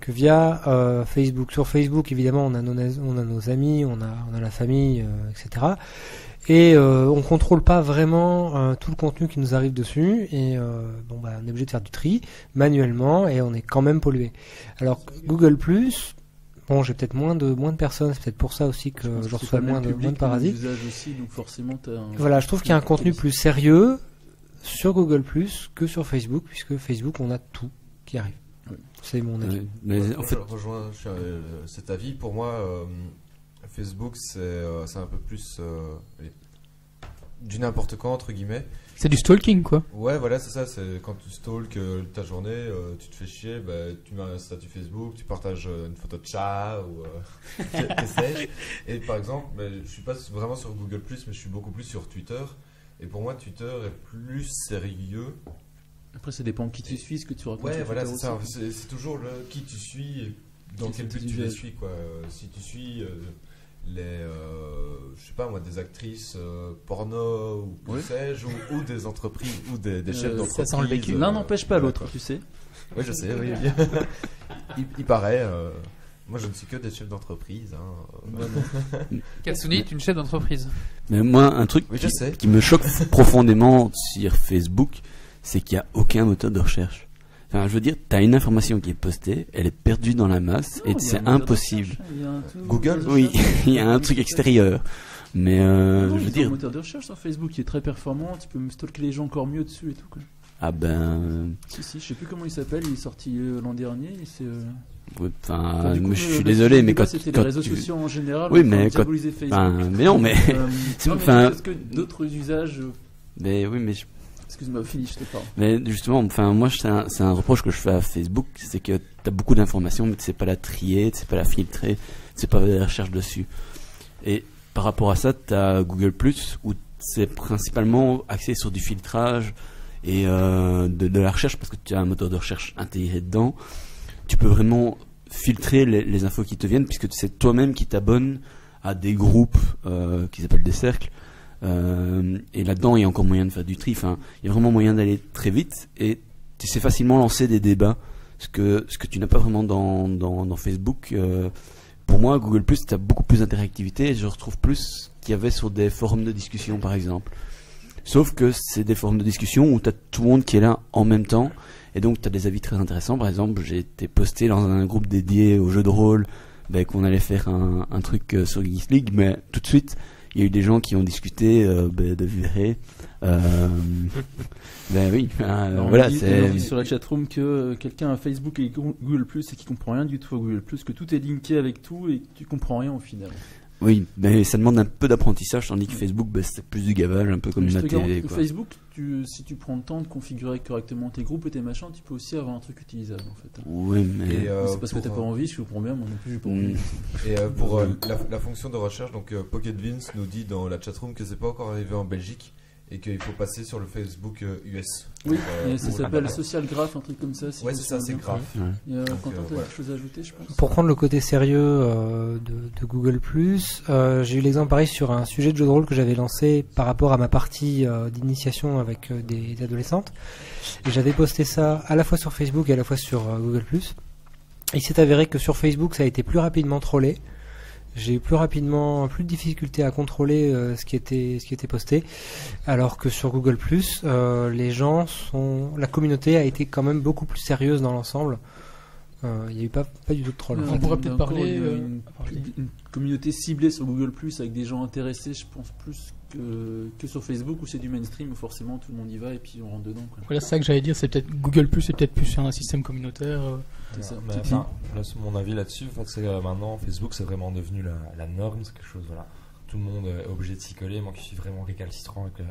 que via Facebook. Sur Facebook, évidemment, on a nos amis, on a la famille, etc. Et on contrôle pas vraiment tout le contenu qui nous arrive dessus, et on est obligé de faire du tri manuellement, et on est quand même pollué. Alors Google+, bon, j'ai peut-être moins de personnes, c'est peut-être pour ça aussi que je reçois moins de parasites. Aussi, donc forcément, Voilà, je trouve qu'il y a un contenu plus sérieux sur Google+ que sur Facebook, puisque Facebook, on a tout qui arrive. Oui. C'est mon avis. Mais en fait, je rejoins cet avis. Pour moi, Facebook, c'est un peu plus du n'importe quoi, entre guillemets. C'est du stalking, quoi. Ouais, voilà, c'est ça. C'est quand tu stalks ta journée, tu te fais chier, tu mets un statut Facebook, tu partages une photo de chat ou qu'est-ce. Et par exemple, je suis pas vraiment sur Google+, mais je suis beaucoup plus sur Twitter. Et pour moi, Twitter est plus sérieux. Après, ça dépend qui tu suis, ce que tu racontes. Ouais, sur voilà, Twitter c'est ça. aussi. C'est toujours qui tu suis, et dans Qui quel sont but tes tu les usages. suis, quoi. Si tu suis je sais pas moi, des actrices porno ou que Ouais. sais-je, ou des entreprises ou des chefs d'entreprise. ça sent le vécu. L'un n'empêche pas voilà, l'autre, quoi. tu sais. Oui, je sais, oui. il paraît. Moi, je ne suis que des chefs d'entreprise. Katsuni est une chef d'entreprise. mais moi, un truc Oui, je sais. qui me choque profondément sur Facebook, c'est qu'il n'y a aucun moteur de recherche. Enfin, je veux dire, tu as une information qui est postée, elle est perdue dans la masse, Non, et il y a c'est un moteur de impossible. recherche, il y a un tout- Google, Oui, il y a un truc extérieur. Mais Non, je ils veux ont dire, un moteur de recherche sur Facebook qui est très performant, tu peux me stalker les gens encore mieux dessus et tout, quoi. ah ben, Si, je sais plus comment il s'appelle, il est sorti l'an dernier. Et c'est, ouais, enfin, enfin, du coup, mais je suis le désolé, sujet mais du débat, quand, c'était quand les réseaux tu- sociaux en général. Oui, en train mais de quand- diaboliser Facebook. enfin, mais non, mais, Non, enfin- mais est-ce que d'autres usages. mais oui, mais Excuse-moi, finis, je te parle. Mais justement, enfin, moi, c'est un reproche que je fais à Facebook, c'est que tu as beaucoup d'informations, mais tu sais pas la trier, tu sais pas la filtrer, tu sais pas faire des recherches dessus. Et par rapport à ça, tu as Google+, où c'est principalement axé sur du filtrage et de la recherche, parce que tu as un moteur de recherche intégré dedans. Tu peux vraiment filtrer les infos qui te viennent, puisque c'est toi-même qui t'abonnes à des groupes qui s'appellent des cercles. Et là-dedans, il y a encore moyen de faire du tri. Enfin, il y a vraiment moyen d'aller très vite, et tu sais facilement lancer des débats, ce que tu n'as pas vraiment dans Facebook. Pour moi, Google+, tu as beaucoup plus d'interactivité, et je retrouve plus qu'il y avait sur des forums de discussion, par exemple. Sauf que c'est des forums de discussion où tu as tout le monde qui est là en même temps, et donc tu as des avis très intéressants. Par exemple, j'ai été posté dans un groupe dédié aux jeux de rôle, qu'on allait faire un truc sur Geeks League, mais tout de suite, il y a eu des gens qui ont discuté de Viveré. Oui, Alors, voilà, on dit c'est. sur la chatroom que quelqu'un a Facebook et Google+, et qui comprend rien du tout à Google+, que tout est linké avec tout et que tu comprends rien au final. Oui, mais ça demande un peu d'apprentissage, tandis que Facebook, c'est plus du gavage, un peu comme Je la te télé. garantis que Quoi. Facebook, si tu prends le temps de configurer correctement tes groupes et tes machins, tu peux aussi avoir un truc utilisable en fait. Oui, mais. Et, Mais c'est parce que pour, t'as pas envie, je comprends bien, moi non plus j'ai pas Mm. envie. Et pour la fonction de recherche, donc Pocket Vince nous dit dans la chatroom que c'est pas encore arrivé en Belgique et qu'il faut passer sur le Facebook US. Oui, Donc, et ça pour s'appelle la- Social Graph, un truc comme ça. si Ouais, je me c'est ça, souviens c'est bien. grave. Et, Donc, Quentin, t'as voilà. quelque chose à ajouter, je pense. Pour prendre le côté sérieux de Google+, j'ai eu l'exemple pareil sur un sujet de jeu de rôle que j'avais lancé par rapport à ma partie d'initiation avec des adolescentes. Et j'avais posté ça à la fois sur Facebook et à la fois sur Google+. Et il s'est avéré que sur Facebook, ça a été plus rapidement trollé. J'ai eu plus de difficultés à contrôler ce qui était posté, alors que sur Google+, la communauté a été quand même beaucoup plus sérieuse dans l'ensemble. Il n'y a eu pas du tout de troll. On pourrait peut-être Encore, parler, il y a une vas-y. communauté ciblée sur Google+, avec des gens intéressés, je pense, plus que sur Facebook, où c'est du mainstream, où forcément tout le monde y va et puis on rentre dedans. Quoi. Voilà, c'est ça que j'allais dire, c'est peut-être Google+, c'est peut-être plus un système communautaire. C'est ça. Mais, enfin, mon avis là-dessus, en fait, c'est que maintenant Facebook c'est vraiment devenu la norme, c'est quelque chose, voilà. Tout le monde est obligé de s'y coller. Moi qui suis vraiment récalcitrant avec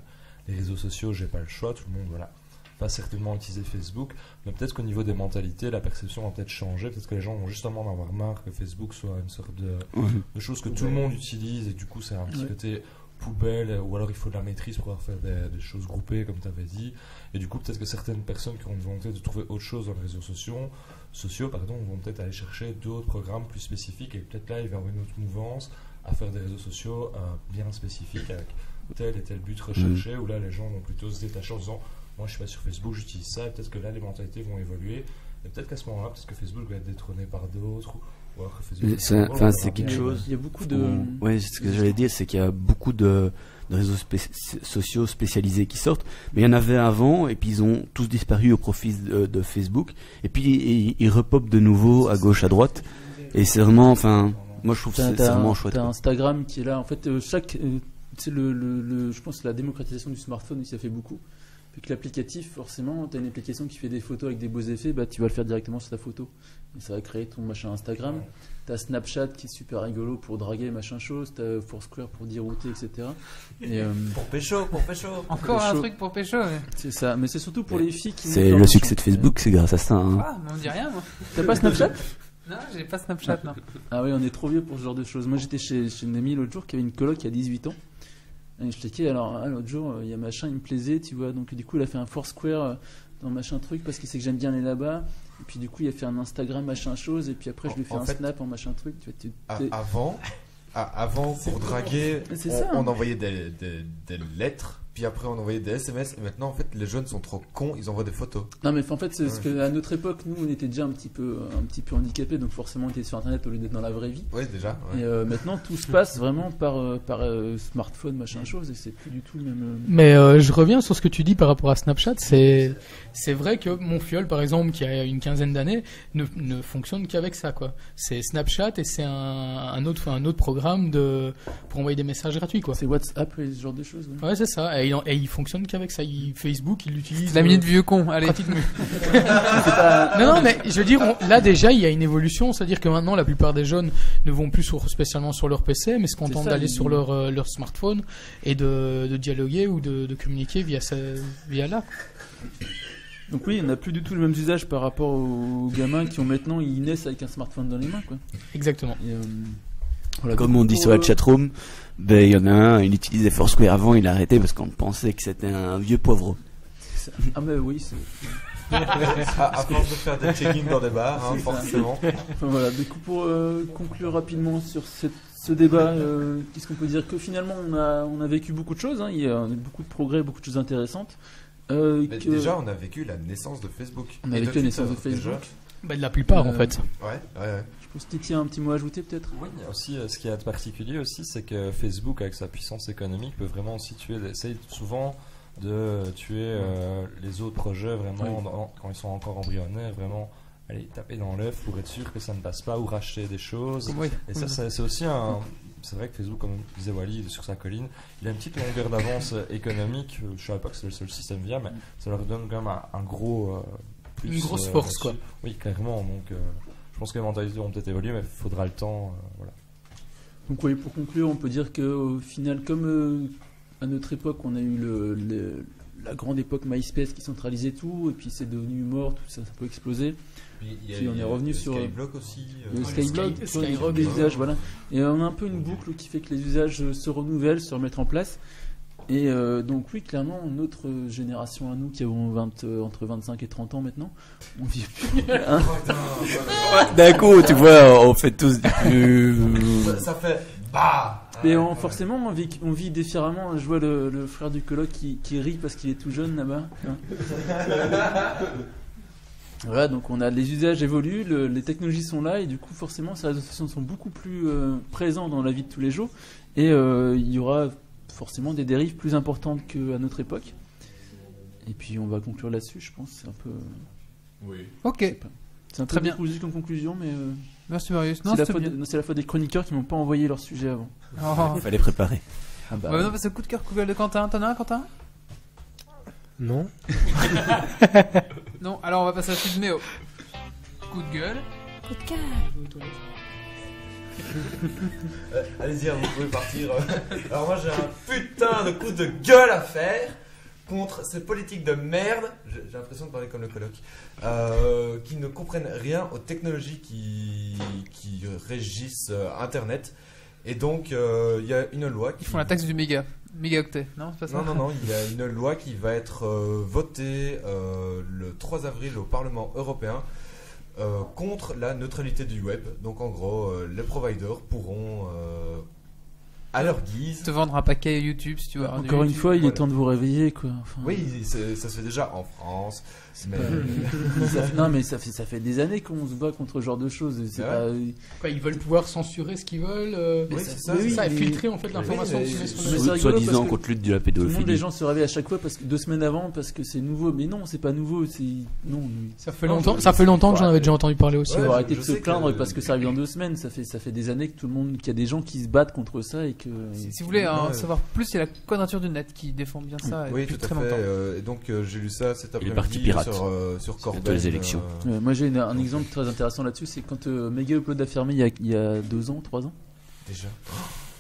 les réseaux sociaux, j'ai pas le choix. Tout le monde, voilà, va certainement utiliser Facebook. Mais peut-être qu'au niveau des mentalités, la perception va peut-être changer. Peut-être que les gens vont justement en avoir marre que Facebook soit une sorte de chose que tout le monde utilise, et du coup c'est un petit côté poubelle, ou alors il faut de la maîtrise pour pouvoir faire des choses groupées, comme tu avais dit. Et du coup, peut-être que certaines personnes qui ont une volonté de trouver autre chose dans les réseaux sociaux vont peut-être aller chercher d'autres programmes plus spécifiques, et peut-être là, il va y avoir une autre mouvance à faire des réseaux sociaux bien spécifiques avec tel et tel but recherché, où là, les gens vont plutôt se détacher en disant moi, je suis pas sur Facebook, j'utilise ça, et peut-être que là, les mentalités vont évoluer. Et peut-être qu'à ce moment-là, peut-être que Facebook va être détrôné par d'autres, ou alors que Facebook... C'est quelque chose. Il y a beaucoup de. Ouais, ce que j'allais dire, c'est qu'il y a beaucoup de réseaux sociaux spécialisés qui sortent, mais il y en avait avant, et puis ils ont tous disparu au profit de Facebook, et puis ils repopent de nouveau à gauche, à droite, et c'est vraiment, moi je trouve que c'est vraiment chouette. T'as Instagram qui est là, en fait, je pense que la démocratisation du smartphone, ça fait beaucoup. Puis que l'applicatif, forcément, tu as une application qui fait des photos avec des beaux effets, bah, tu vas le faire directement sur ta photo. Et ça va créer ton machin Instagram. Tu as Snapchat qui est super rigolo pour draguer, machin chose. Tu as Foursquare pour dire où t'es, etc. Et, Pour pécho. Encore un truc pour pécho. Ouais. c'est ça, mais c'est surtout pour les filles qui. C'est le succès de Facebook, c'est grâce à ça. Hein. Ah, mais on me dit rien, moi. T'as pas Snapchat? Non, j'ai pas Snapchat, non. Ah oui, on est trop vieux pour ce genre de choses. Moi, j'étais chez une amie l'autre jour qui avait une coloc qui a 18 ans. Et je t'ai dit, alors l'autre jour, il y a machin, il me plaisait, tu vois. Donc du coup, il a fait un Foursquare dans machin truc parce qu'il sait que j'aime bien aller là-bas. Et puis du coup, il a fait un Instagram machin chose. Et puis après, je lui ai fait un snap en machin truc. Tu vois, Avant, pour draguer, C'est ça. on envoyait des lettres, puis après on envoyait des SMS, et maintenant en fait les jeunes sont trop cons, ils envoient des photos. Non, mais en fait, c'est ce que à notre époque, nous, on était déjà un petit peu handicapés, donc forcément, on était sur Internet au lieu d'être dans la vraie vie. Oui, déjà. Ouais. Et maintenant, tout se passe vraiment par smartphone, machin chose, et c'est plus du tout le même. Mais je reviens sur ce que tu dis par rapport à Snapchat. C'est vrai que mon fiole, par exemple, qui a une quinzaine d'années, ne fonctionne qu'avec ça, quoi. C'est Snapchat et c'est un autre programme pour envoyer des messages gratuits, quoi. C'est WhatsApp et ce genre de choses. Ouais, c'est ça. Et il fonctionne qu'avec ça. Facebook, il l'utilise. La minute vieux con, allez. Pratiquement. Non, mais je veux dire, là déjà, il y a une évolution. C'est-à-dire que maintenant, la plupart des jeunes ne vont plus spécialement sur leur PC, mais se contentent d'aller sur leur smartphone et de dialoguer ou de communiquer via là. Donc oui, on n'a plus du tout le même usage par rapport aux gamins qui ont maintenant, ils naissent avec un smartphone dans les mains, quoi. Exactement. Et, Voilà, comme on dit sur la chatroom, il y en a un, il utilisait Foursquare avant, il a arrêté parce qu'on pensait que c'était un vieux poivreau. Ah mais oui, c'est... À force de faire des check-in dans des bars, hein, forcément. Enfin, voilà, du coup pour conclure rapidement sur ce débat, qu'est-ce qu'on peut dire? Que finalement on a vécu beaucoup de choses, hein. Il y a beaucoup de progrès, beaucoup de choses intéressantes. Déjà on a vécu la naissance de Facebook. On a vécu la naissance de Facebook. Bah, de la plupart en fait. Ouais. Je pense que tu as un petit mot à ajouter peut-être. Oui, il y a aussi ce qui est de particulier aussi, c'est que Facebook, avec sa puissance économique, peut vraiment aussi essaye souvent de tuer les autres projets vraiment quand ils sont encore embryonnaires, vraiment aller taper dans l'œuf pour être sûr que ça ne passe pas ou racheter des choses. Oui. Et ça, c'est aussi c'est vrai que Facebook, comme disait Wally sur sa colline, il a une petite longueur d'avance économique. Je ne savais pas que c'est le seul système viable, mais ça leur donne quand même un gros plus, une grosse force, quoi. Oui, clairement. Donc, je pense que les mentalités vont peut-être évoluer, mais il faudra le temps. Voilà. Donc oui, pour conclure, on peut dire qu'au final, comme à notre époque, on a eu la grande époque MySpace qui centralisait tout, et puis c'est devenu mort, tout ça peut exploser. Puis on est revenu sur Skyblock aussi. Le Skyblock, Skyrock, des usages, voilà. Et on a un peu une boucle qui fait que les usages se renouvellent, se remettent en place. Et donc oui, clairement, notre génération à nous qui avons entre 25 et 30 ans maintenant, on vit plus. Hein. D'un coup, tu vois, on fait tous du... Ça fait bah. Mais forcément, on vit différemment. Je vois le frère du coloc qui rit parce qu'il est tout jeune là-bas. Hein. Voilà, donc les usages évoluent, les technologies sont là et du coup forcément ces réseaux sociaux sont beaucoup plus présents dans la vie de tous les jours et il y aura forcément des dérives plus importantes qu'à notre époque. Et puis on va conclure là-dessus, je pense. C'est un peu... Oui. Ok. C'est un Très peu bien. décousu comme conclusion, mais Merci Marius. Non, c'est c'était bien. la faute des chroniqueurs qui m'ont pas envoyé leur sujet avant. Oh. Il fallait préparer. Ah bah, Ouais, non, c'est le coup de cœur couvert de Quentin. T'en as un, Quentin? Non. Non, alors on va passer à la suite de Méo. Coup de gueule. Allez-y, vous pouvez partir. Alors moi j'ai un putain de coup de gueule à faire contre ces politiques de merde, j'ai l'impression de parler comme le coloc, qui ne comprennent rien aux technologies qui régissent Internet Et donc, il y a une loi qui... Ils font la taxe du mégaoctet, non? C'est pas ça? Non, il y a une loi qui va être votée le 3 avril au Parlement européen contre la neutralité du web. Donc en gros, les providers pourront, à leur guise... Te vendre un paquet YouTube si tu veux. avoir du Encore une YouTube. fois, il est voilà. temps de vous réveiller, quoi. Enfin, Oui, ça se fait déjà en France. Mais... non, mais ça fait des années qu'on se bat contre ce genre de choses. C'est Ouais. pas... Quoi, ils veulent pouvoir censurer ce qu'ils veulent. Oui, c'est ça. Ça, c'est ça. et filtrer en fait l'information mais- qui met sur mais le c'est site. rigolo Soi-disant parce que contre lutte de la Tout le monde, les pédophilie. gens se réveillent à chaque fois parce que 2 semaines avant parce que c'est nouveau. Mais non, c'est pas nouveau. Non. Ça fait Non, longtemps, je- ça fait longtemps que j'en avais déjà entendu parler aussi. Il Ouais, faut je- arrêter je de se sais que- plaindre parce que ça arrive dans 2 semaines. Ça fait des années que qu'il y a des gens qui se battent contre ça et que. Si vous voulez en Ouais. savoir plus, il y a la Quadrature du Net qui défend bien ça Oui, depuis tout à très fait. longtemps. Et donc, j'ai lu ça cet Et les partis après-midi pirates. sur Corben. bientôt les élections. Moi j'ai un exemple très intéressant là-dessus, c'est quand Mega Upload a fermé il y a 2 ans, 3 ans, Déjà.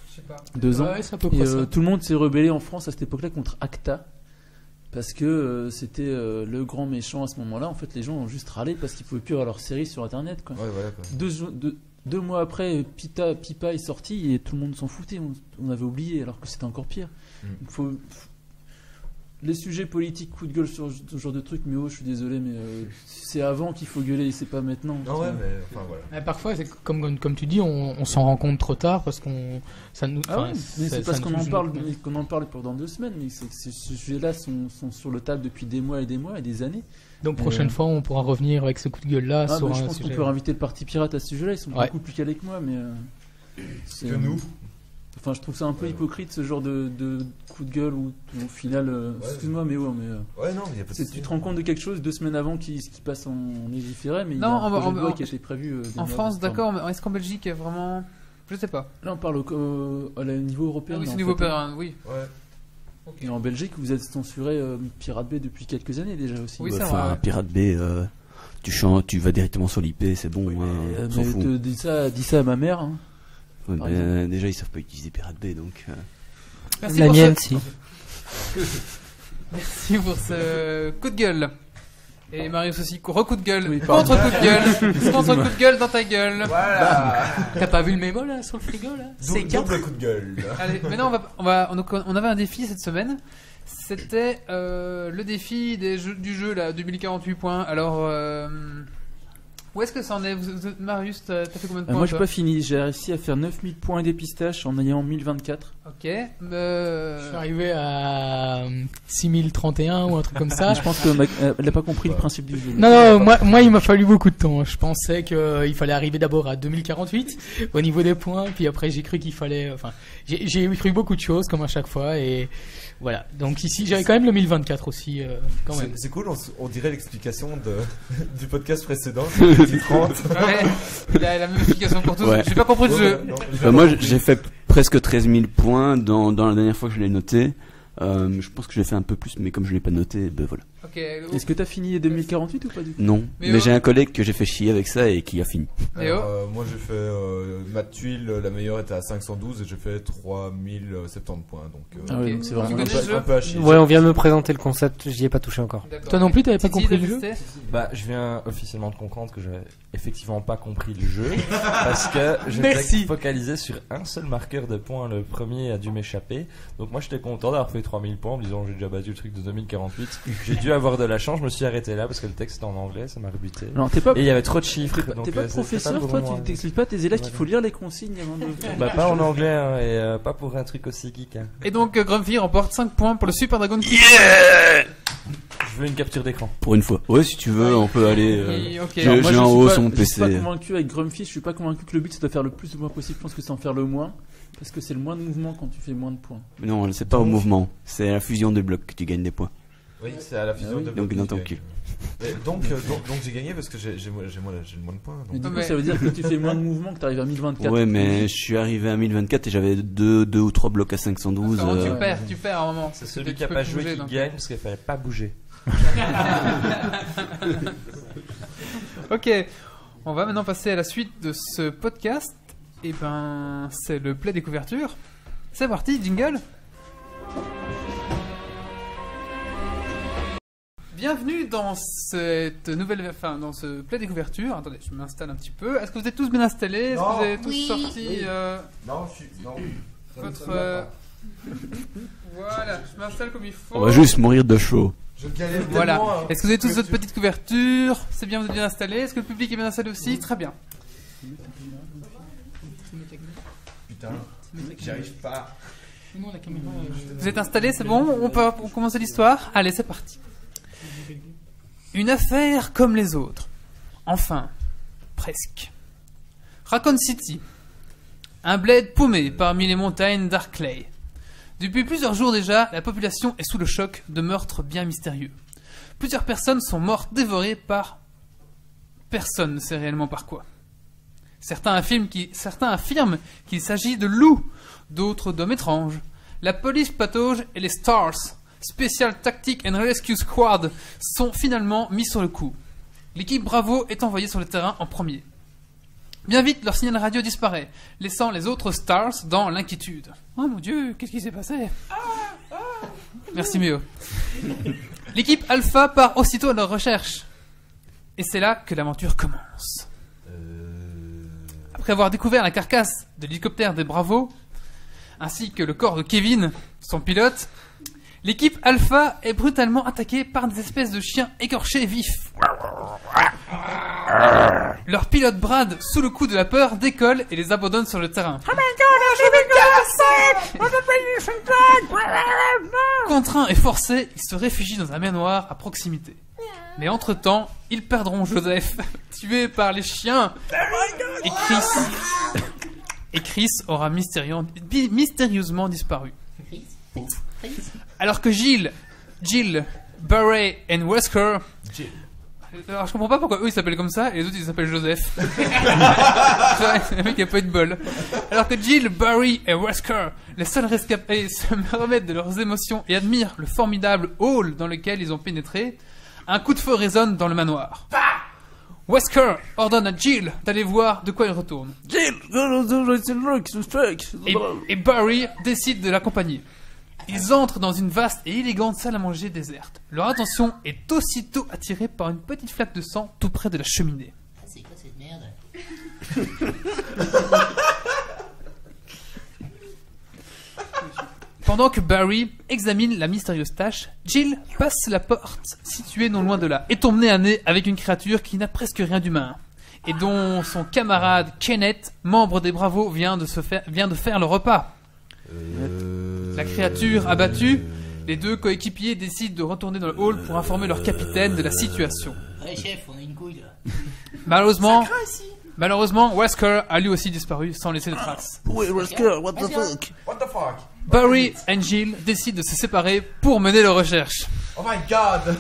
Je sais pas. 2 ans. Ouais, c'est à peu Et près ça. tout le monde s'est rebellé en France à cette époque-là contre Acta. Parce que c'était le grand méchant à ce moment-là. En fait, les gens ont juste râlé parce qu'ils pouvaient plus avoir leur série sur internet. Quoi. Ouais, voilà quoi. 2 mois après, Pipa est sorti et tout le monde s'en foutait. On avait oublié alors que c'était encore pire. Mm. Il les sujets politiques, coup de gueule sur ce genre de trucs, mais je suis désolé, mais c'est avant qu'il faut gueuler, c'est pas maintenant. Non, ouais, mais enfin voilà. Mais parfois, c'est comme tu dis, on s'en rend compte trop tard parce qu'on ça nous. Ah ouais, enfin, mais ça- c'est parce ça qu'on nous en touche parle, nous. qu'on en parle pendant 2 semaines, mais c'est que ces sujets-là sont sur le table depuis des mois et des années. Donc prochaine fois, on pourra revenir avec ce coup de gueule-là Ah, sur bah, je un pense qu'on sujet. peut inviter le parti pirate à ce sujet-là, ils sont Ouais. beaucoup plus calés que moi, mais c'est- Que nous. Enfin, je trouve ça un peu Ouais. hypocrite ce genre de coup de gueule où au final, excuse-moi, mais Ouais, non, il y a pas de souci. tu te rends compte de quelque chose 2 semaines avant qui passe en légiféré, mais il y a Non, un projet de loi en- qui a été prévu. des En mois France, avant. d'accord, mais est-ce qu'en Belgique, il y a vraiment. Je sais pas. Là, on parle au niveau européen. Ah oui, mais c'est en niveau fait, européen, oui. Ouais. Et en Belgique, vous êtes censuré Pirate Bay depuis quelques années déjà aussi. Oui, Ouais, c'est enfin, vrai. Pirate Bay, tu vas directement sur l'IP, c'est bon, hein, on s'en Mais fout. dis ça à ma mère. Hein. Ouais, par mais, exemple. déjà, ils savent pas utiliser Pirate Bay, donc. Merci La pour mienne, ce- si. Merci pour ce coup de gueule. Et Marius aussi, re-coup de gueule, Oui, pardon. contre-coup de gueule, contre-coup de gueule dans ta gueule. Voilà. T'as pas vu le mémo là sur le frigo là C'est 4. Double coup de gueule. Allez, maintenant on avait un défi cette semaine. C'était le défi du jeu là, 2048 points. Alors, où est-ce que ça en est Marius, t'as fait combien de points Moi, j'ai toi pas fini. J'ai réussi à faire 9000 points des pistaches en ayant 1024. Ok. Je suis arrivé à 6031 ou un truc comme ça. Je pense qu'elle n'a pas compris le principe du jeu. Non, moi, il m'a fallu beaucoup de temps. Je pensais qu'il fallait arriver d'abord à 2048 au niveau des points, puis après j'ai cru qu'il fallait. Enfin, j'ai cru beaucoup de choses comme à chaque fois, et voilà. Donc ici, j'avais quand même le 1024 aussi, quand même. C'est cool, on dirait l'explication du podcast précédent, sur le petit 30. Ouais, il a la même explication pour tous. Ouais. J'ai pas compris le jeu. Moi, j'ai fait presque 13 000 points dans la dernière fois que je l'ai noté. Je pense que j'ai fait un peu plus, mais comme je l'ai pas noté, ben voilà. Ok. Est-ce que t'as fini 2048 ou pas du tout? Non, Mais mais j'ai un collègue que j'ai fait chier avec ça et qui a fini. Léo Moi j'ai fait ma tuile, la meilleure était à 512 et j'ai fait 3070 points. Donc, Ah ouais, Ok. donc c'est Tu vraiment connais pas- le jeu un peu à chier. Ouais, on vient de me présenter le concept, j'y ai pas touché encore. D'accord. Toi non plus, t'avais pas Titi, compris t'as le jeu testé Bah, je viens officiellement de comprendre que j'avais effectivement pas compris le jeu parce que Merci. j'étais focalisé sur un seul marqueur de points. Le premier a dû m'échapper. Donc moi j'étais content d'avoir fait 3000 points en me disant j'ai déjà battu le truc de 2048. J'ai dû avoir de la chance, je me suis arrêté là parce que le texte était en anglais, ça m'a rebuté. Alors, t'es pas, Et il y avait trop de chiffres. donc, t'es pas c'était professeur, le toi? bon moment. Tu t'expliques pas à tes élèves qu'il faut lire les consignes avant de. Bah pas en anglais hein, et pas pour un truc aussi geek. Hein. Et donc, Grumpy remporte 5 points pour le Super Dragon Kick. Je veux une capture d'écran. Pour une fois. Ouais, si tu veux, on peut aller. Ok. J'ai- Alors, moi, j'ai en suis haut pas- sur mon Je suis pas PC. convaincu avec Grumpy, je suis pas convaincu que le but c'est de faire le plus de points possible. Je pense que c'est en faire le moins. Parce que c'est le moins de mouvement quand tu fais moins de points. Mais non, c'est pas au mouvement, c'est à la fusion des blocs que tu gagnes des points. Oui, c'est à la fusion Ah oui. de Donc, blocs dans que ton tu cul. gagnes. Et donc j'ai gagné parce que j'ai le moins de points. Mais Donc. du coup, mais- ça veut dire que tu fais moins de mouvement, que tu arrives à 1024. Ouais, mais je suis arrivé à 1024 et j'avais deux ou trois blocs à 512. Attends, ouais. tu perds à un moment. C'est Parce celui que qui a tu pas peux joué bouger, qui donc. gagne parce qu'il fallait pas bouger. Ok, on va maintenant passer à la suite de ce podcast. Et ben, c'est le play des couvertures. C'est parti, jingle. bienvenue dans cette nouvelle, enfin dans ce play découverture. Attendez, je m'installe un petit peu. Est-ce que vous êtes tous bien installés? Est-ce que vous êtes tous sortis Non, je suis. Non. votre voilà, je m'installe comme il faut. On va juste mourir de chaud. Je galère Voilà. tellement, hein. Est-ce que vous avez tous votre petite couverture? C'est bien, vous êtes bien installés. Est-ce que le public est bien installé aussi? Très bien. Putain, j'y arrive pas. Non, la caméra. Vous êtes installés, c'est bon? On peut commencer l'histoire? Allez, c'est parti. Une affaire comme les autres. Enfin, presque. Raccoon City. Un bled paumé parmi les montagnes d'Arklay. Depuis plusieurs jours déjà, la population est sous le choc de meurtres bien mystérieux. Plusieurs personnes sont mortes dévorées par... Personne ne sait réellement par quoi. Certains affirment qu'il s'agit de loups, d'autres d'hommes étranges. La police patauge et les STARS, Special Tactic and Rescue Squad, sont finalement mis sur le coup. L'équipe Bravo est envoyée sur le terrain en premier. Bien vite, leur signal radio disparaît, laissant les autres STARS dans l'inquiétude. Oh mon Dieu, qu'est-ce qui s'est passé? Merci Méo. L'équipe Alpha part aussitôt à leur recherche. Et c'est là que l'aventure commence. Après avoir découvert la carcasse de l'hélicoptère des Bravo, ainsi que le corps de Kevin, son pilote, l'équipe Alpha est brutalement attaquée par des espèces de chiens écorchés vifs. Leur pilote Brad, sous le coup de la peur, décolle et les abandonne sur le terrain. Contraints et forcés, ils se réfugient dans un manoir à proximité. Mais entre-temps, ils perdront Joseph, tué par les chiens. Et Chris aura mystérieusement disparu. Alors que Jill, Barry et Wesker... Alors je comprends pas pourquoi eux ils s'appellent comme ça et les autres ils s'appellent Joseph. Le mec a pas eu de bol. Alors que Jill, Barry et Wesker, les seuls rescapés, se remettent de leurs émotions et admirent le formidable hall dans lequel ils ont pénétré, un coup de feu résonne dans le manoir. Wesker ordonne à Jill d'aller voir de quoi il retourne. Et Barry décide de l'accompagner. Ils entrent dans une vaste et élégante salle à manger déserte. Leur attention est aussitôt attirée par une petite flaque de sang tout près de la cheminée. C'est quoi cette merde? Pendant que Barry examine la mystérieuse tâche, Jill passe la porte située non loin de là et tombe nez à nez avec une créature qui n'a presque rien d'humain et dont son camarade Kenneth, membre des Bravos, vient de faire le repas. La créature abattue, les deux coéquipiers décident de retourner dans le hall pour informer leur capitaine de la situation. Ouais, chef, on a une couille là. Malheureusement, Wesker a lui aussi disparu sans laisser de traces. Wesker, what the fuck? What the fuck? Barry et Jill décident de se séparer pour mener leurs recherches. Oh my god!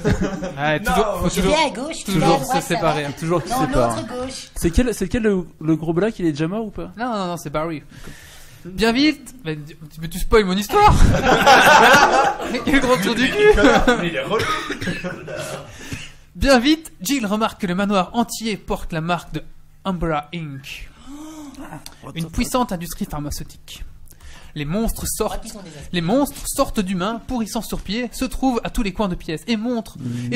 Ouais, faut Tu toujours, viens à gauche, tu toujours vas à droite, se séparer. ça va. Toujours qui Non, sépare. l'autre gauche. C'est quel le gros black, il est déjà mort ou pas? Non, c'est Barry. Bien vite, mais tu spoil mon histoire. Quel gros tour du cul. Il est relou. Bien vite, Jill remarque que le manoir entier porte la marque de Umbrella Inc., une puissante industrie pharmaceutique. Les monstres sortent d'humains, pourrissant sur pied, se trouvent à tous les coins de pièces et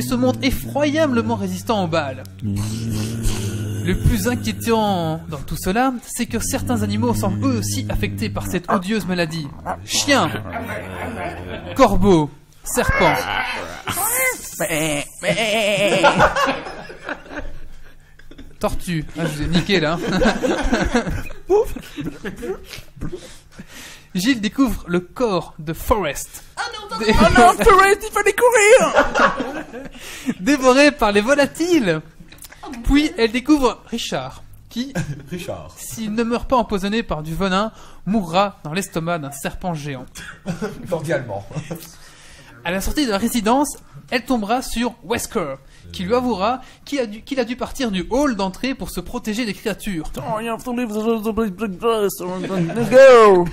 se montrent effroyablement résistants aux balles. Le plus inquiétant dans tout cela, c'est que certains animaux semblent eux aussi affectés par cette odieuse maladie. Chiens, corbeaux, serpents. Tortue. Ah, je vous ai niqué là. Gilles découvre le corps de Forrest. Oh non, Forrest, il fallait courir! Dévoré par les volatiles. Puis elle découvre Richard, qui, Richard. s'il ne meurt pas empoisonné par du venin, mourra dans l'estomac d'un serpent géant. Cordialement. À la sortie de la résidence, elle tombera sur Wesker, qui lui avouera qu'il a dû partir du hall d'entrée pour se protéger des créatures.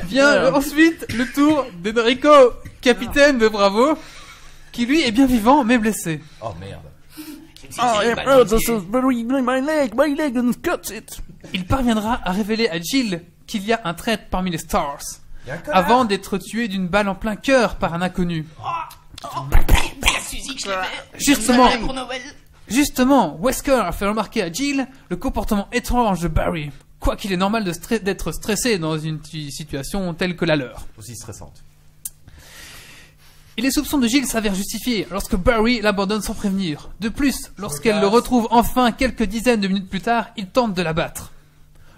Vient ensuite le tour d'Enrico, capitaine de Bravo, qui lui est bien vivant mais blessé. Oh merde. Il parviendra à révéler à Jill qu'il y a un traître parmi les Stars, Y'a un connard. avant d'être tué d'une balle en plein cœur par un inconnu. Suzy, Dis que je l'ai fait. Justement. Je l'ai fait pour Noël. Justement, Wesker a fait remarquer à Jill le comportement étrange de Barry. Quoiqu'il est normal d'être stressé dans une situation telle que la leur. Aussi stressante. Et les soupçons de Jill s'avèrent justifiés lorsque Barry l'abandonne sans prévenir. De plus, lorsqu'elle le retrouve enfin quelques dizaines de minutes plus tard, il tente de la battre.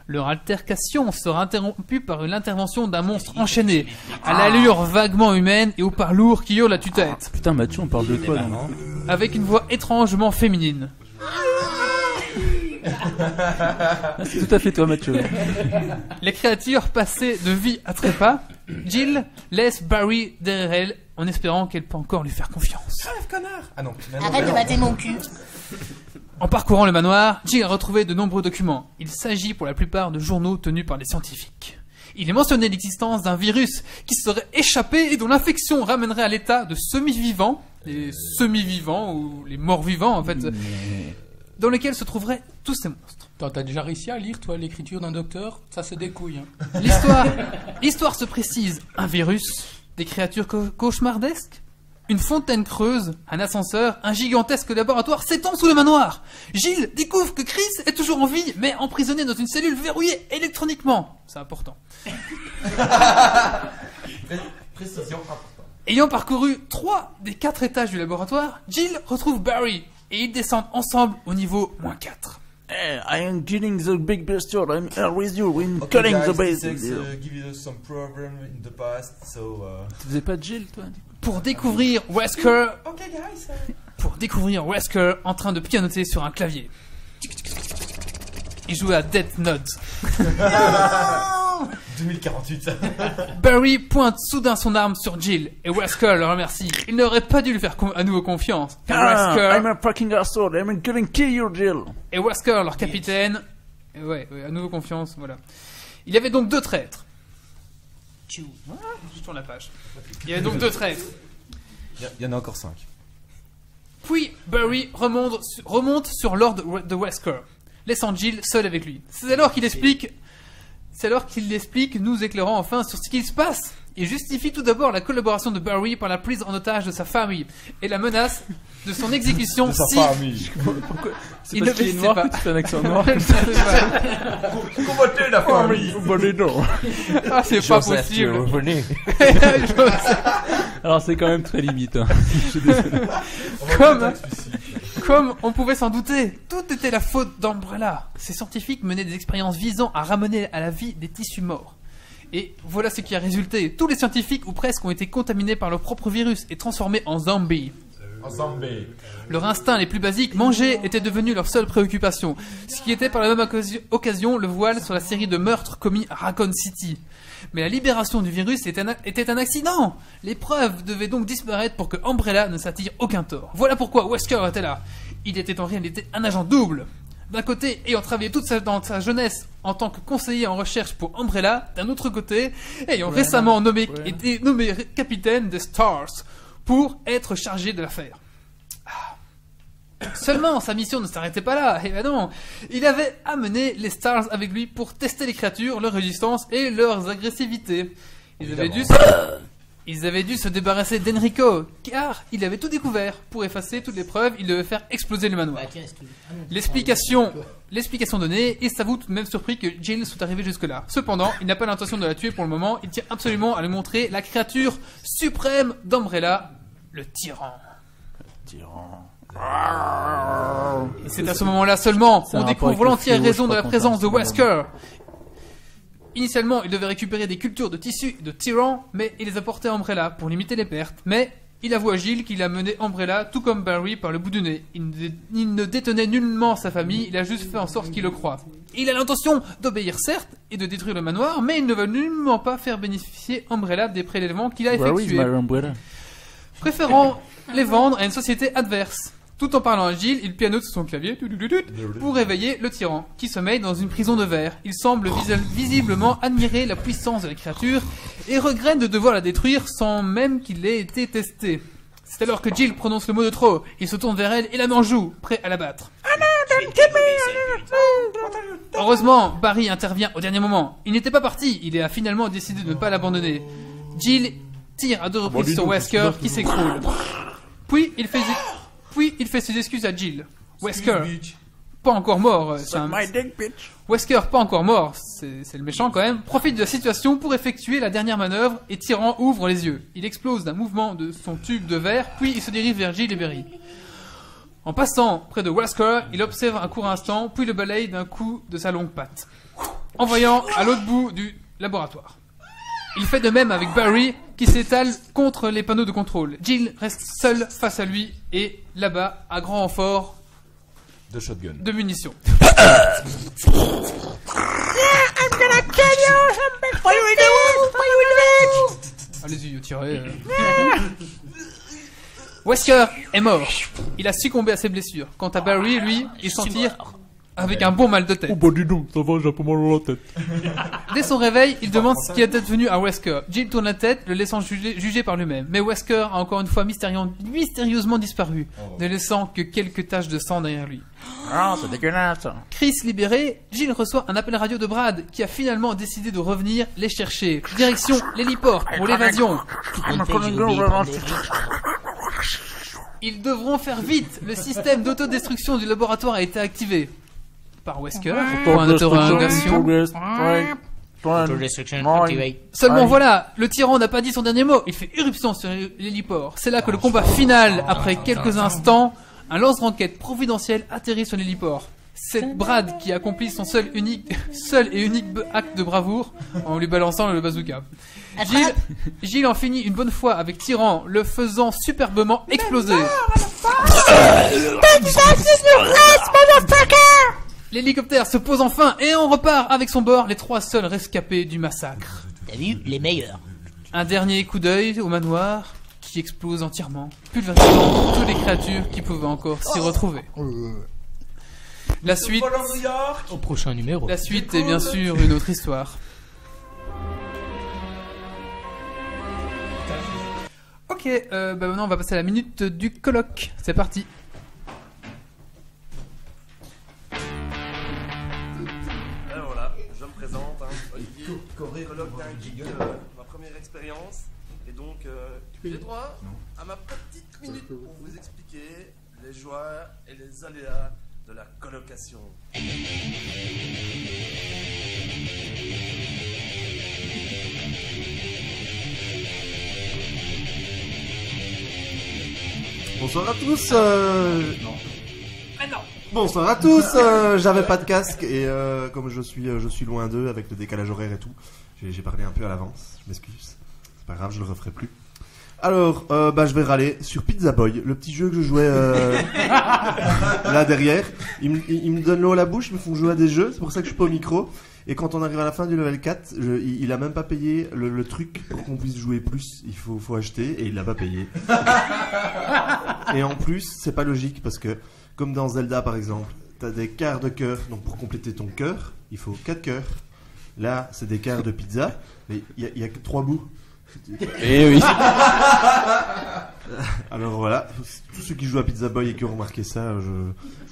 Leur altercation sera interrompue par l'intervention d'un monstre enchaîné, à l'allure vaguement humaine et au pas lourd qui hurle à tue-tête, Putain, Mathieu, on parle de toi. là. avec une voix étrangement féminine. Ah, c'est tout à fait toi, Mathieu. Les créatures passaient de vie à trépas. Jill laisse Barry derrière elle en espérant qu'elle peut encore lui faire confiance. Ah non. Arrête de battre mon cul. En parcourant le manoir, Jill a retrouvé de nombreux documents. Il s'agit pour la plupart de journaux tenus par des scientifiques. Il est mentionné l'existence d'un virus qui serait échappé et dont l'infection ramènerait à l'état de semi-vivants, les semi-vivants ou les morts-vivants en fait, dans lesquels se trouveraient tous ces monstres. T'as déjà réussi à lire, toi, l'écriture d'un docteur? Ça, c'est des couilles. Hein. L'histoire se précise. Un virus, des créatures cauchemardesques, une fontaine creuse, un ascenseur, un gigantesque laboratoire s'étend sous le manoir. Jill découvre que Chris est toujours en vie, mais emprisonné dans une cellule verrouillée électroniquement. C'est important. Précision importante. Ayant parcouru 3 des 4 étages du laboratoire, Jill retrouve Barry et ils descendent ensemble au niveau -4. Hey, I am killing the big bastard. I'm here with you. We're Okay, cutting guys, the base. this give us some problem in the past, so. Tu faisais pas de Jill, toi? Pour découvrir Wesker, en train de pianoter sur un clavier. Il jouait à Death Note. 2048. Barry pointe soudain son arme sur Jill et Wesker le remercie. Il n'aurait pas dû lui faire à nouveau confiance. Ah, I'm a fucking asshole. I'm gonna kill you, Jill. Et Wesker, leur capitaine, ouais, à nouveau confiance, voilà. Il y avait donc 2 traîtres. Je tourne la page. Il y avait donc 2 traîtres. Il y en a encore 5. Puis Barry remonte sur Lord de Wesker, laissant Jill seule avec lui. C'est alors qu'il explique, nous éclairant enfin sur ce qu'il se passe. Il justifie tout d'abord la collaboration de Barry par la prise en otage de sa famille et la menace de son exécution si C'est il parce ne qu'il est le noir sait que pas. tu fais un accent noir. Combattez la famille. Ah, c'est pas possible. Alors c'est quand même très limite. Hein. Comme on pouvait s'en douter, tout était la faute d'Umbrella. Ces scientifiques menaient des expériences visant à ramener à la vie des tissus morts. Et voilà ce qui a résulté. Tous les scientifiques, ou presque, ont été contaminés par leur propre virus et transformés en zombies. Leur instinct les plus basiques, manger, était devenu leur seule préoccupation. Ce qui était par la même occasion le voile sur la série de meurtres commis à Raccoon City. Mais la libération du virus était un accident. Les preuves devaient donc disparaître pour que Umbrella ne s'attire aucun tort. Voilà pourquoi Wesker était là. Il était en réalité un agent double. D'un côté, ayant travaillé dans sa jeunesse en tant que conseiller en recherche pour Umbrella, d'un autre côté, ayant récemment été nommé capitaine des Stars pour être chargé de l'affaire. Seulement, sa mission ne s'arrêtait pas là. Eh ben non, il avait amené les Stars avec lui pour tester les créatures, leur résistance et leur agressivité. Ils avaient dû se débarrasser d'Enrico, car il avait tout découvert. Pour effacer toutes les preuves, il devait faire exploser le manoir. L'explication donnée, il s'avoue tout de même surpris que Jill soit arrivé jusque-là. Cependant, il n'a pas l'intention de la tuer pour le moment. Il tient absolument à lui montrer la créature suprême d'Umbrella, le tyran. Et c'est à ce moment-là seulement qu'on découvre l'entière raison de la présence de Wesker. Initialement, il devait récupérer des cultures de tissus de tyran, mais il les a portées à Umbrella pour limiter les pertes. Mais il avoue à Jill qu'il a mené Umbrella, tout comme Barry, par le bout du nez. Il ne détenait nullement sa famille, il a juste fait en sorte qu'il le croie. Il a l'intention d'obéir certes et de détruire le manoir, mais il ne veut nullement pas faire bénéficier Umbrella des prélèvements qu'il a effectués, préférant les vendre à une société adverse. Tout en parlant à Jill, il pianote sur son clavier pour réveiller le tyran, qui sommeille dans une prison de verre. Il semble visiblement admirer la puissance de la créature et regrette de devoir la détruire sans même qu'il ait été testé. C'est alors que Jill prononce le mot de trop. Il se tourne vers elle et la met en joue, prêt à la battre. Heureusement, Barry intervient au dernier moment. Il n'était pas parti, il a finalement décidé de ne pas l'abandonner. Jill tire à 2 reprises sur Wesker qui s'écroule. Puis il fait ses excuses à Jill. Wesker, pas encore mort. Wesker, pas encore mort, c'est le méchant quand même, profite de la situation pour effectuer la dernière manœuvre et Tyran ouvre les yeux. Il explose d'un mouvement de son tube de verre, puis il se dirige vers Jill et Barry. En passant près de Wesker, il observe un court instant, puis le balaye d'un coup de sa longue patte, envoyant à l'autre bout du laboratoire. Il fait de même avec Barry, qui s'étale contre les panneaux de contrôle. Jill reste seule face à lui, et là-bas, à grand renfort De shotgun. de munitions. Allez-y, tirez. Wesker est mort. Il a succombé à ses blessures. Quant à Barry, lui, il s'en tire avec un bon mal de tête. Oh bah dis donc, ça va, j'ai un peu mal à la tête. Dès son réveil, il demande ce qui est advenu à Wesker. Jill tourne la tête, le laissant juger par lui-même. Mais Wesker a encore une fois mystérieusement disparu, ne laissant que quelques taches de sang derrière lui. Ah, c'est dégueulasse. Chris libéré, Jill reçoit un appel radio de Brad, qui a finalement décidé de revenir les chercher. Direction l'héliport pour l'évasion. Ils devront faire vite. Le système d'autodestruction du laboratoire a été activé par Wesker pour un interrogation. Autodestruction activate. Seulement voilà, le tyran n'a pas dit son dernier mot. Il fait éruption sur l'héliport. C'est là que le combat final, après quelques instants, un lance-roquette providentiel atterrit sur l'héliport. C'est Brad qui accomplit son seul et unique acte de bravoure en lui balançant le bazooka. Jill en finit une bonne fois avec Tyran, le faisant superbement exploser. L'hélicoptère se pose enfin et on repart avec son bord, les 3 seuls rescapés du massacre. T'as vu, les meilleurs. Un dernier coup d'œil au manoir qui explose entièrement, pulvérisant toutes les créatures qui pouvaient encore s'y retrouver. La suite, Au prochain numéro. la suite est bien sûr une autre histoire. Ok, bah maintenant on va passer à la minute du colloque. C'est parti. Alors voilà, je me présente, Olivier, colloque d'un geek, ma première expérience. Et donc, j'ai droit à ma petite minute pour vous expliquer les joies et les aléas de la colocation. Bonsoir à tous. Bonsoir à tous. J'avais pas de casque et comme je suis loin d'eux avec le décalage horaire et tout, j'ai parlé un peu à l'avance. Je m'excuse. C'est pas grave, je le referai plus. Alors, je vais râler sur Pizza Boy, le petit jeu que je jouais là derrière. Ils me donnent l'eau à la bouche, ils me font jouer à des jeux, c'est pour ça que je suis pas au micro. Et quand on arrive à la fin du level 4, il a même pas payé le truc pour qu'on puisse jouer plus. Il faut acheter et il l'a pas payé. Et en plus, c'est pas logique parce que, comme dans Zelda par exemple, t'as des quarts de cœur, donc pour compléter ton cœur, il faut 4 cœurs. Là, c'est des quarts de pizza, mais il y a que 3 bouts. Eh oui. Alors voilà, tous ceux qui jouent à Pizza Boy et qui ont remarqué ça, je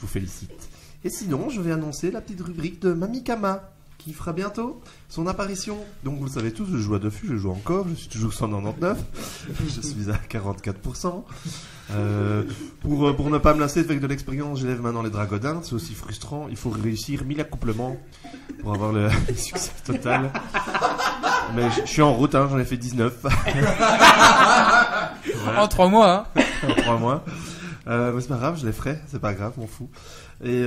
vous félicite. Et sinon, je vais annoncer la petite rubrique de Mamikama, qui fera bientôt son apparition. Donc vous le savez tous, je joue à Dofus, je joue encore, je suis toujours 199, je suis à 44%. Pour ne pas me lasser avec de l'expérience, j'élève maintenant les dragodins, c'est aussi frustrant, il faut réussir 1000 accouplements pour avoir le succès total. Mais je suis en route, j'en ai fait 19. Voilà. En 3 mois, hein. En 3 mois. Mais c'est pas grave, je les ferai, c'est pas grave, m'en fous. Et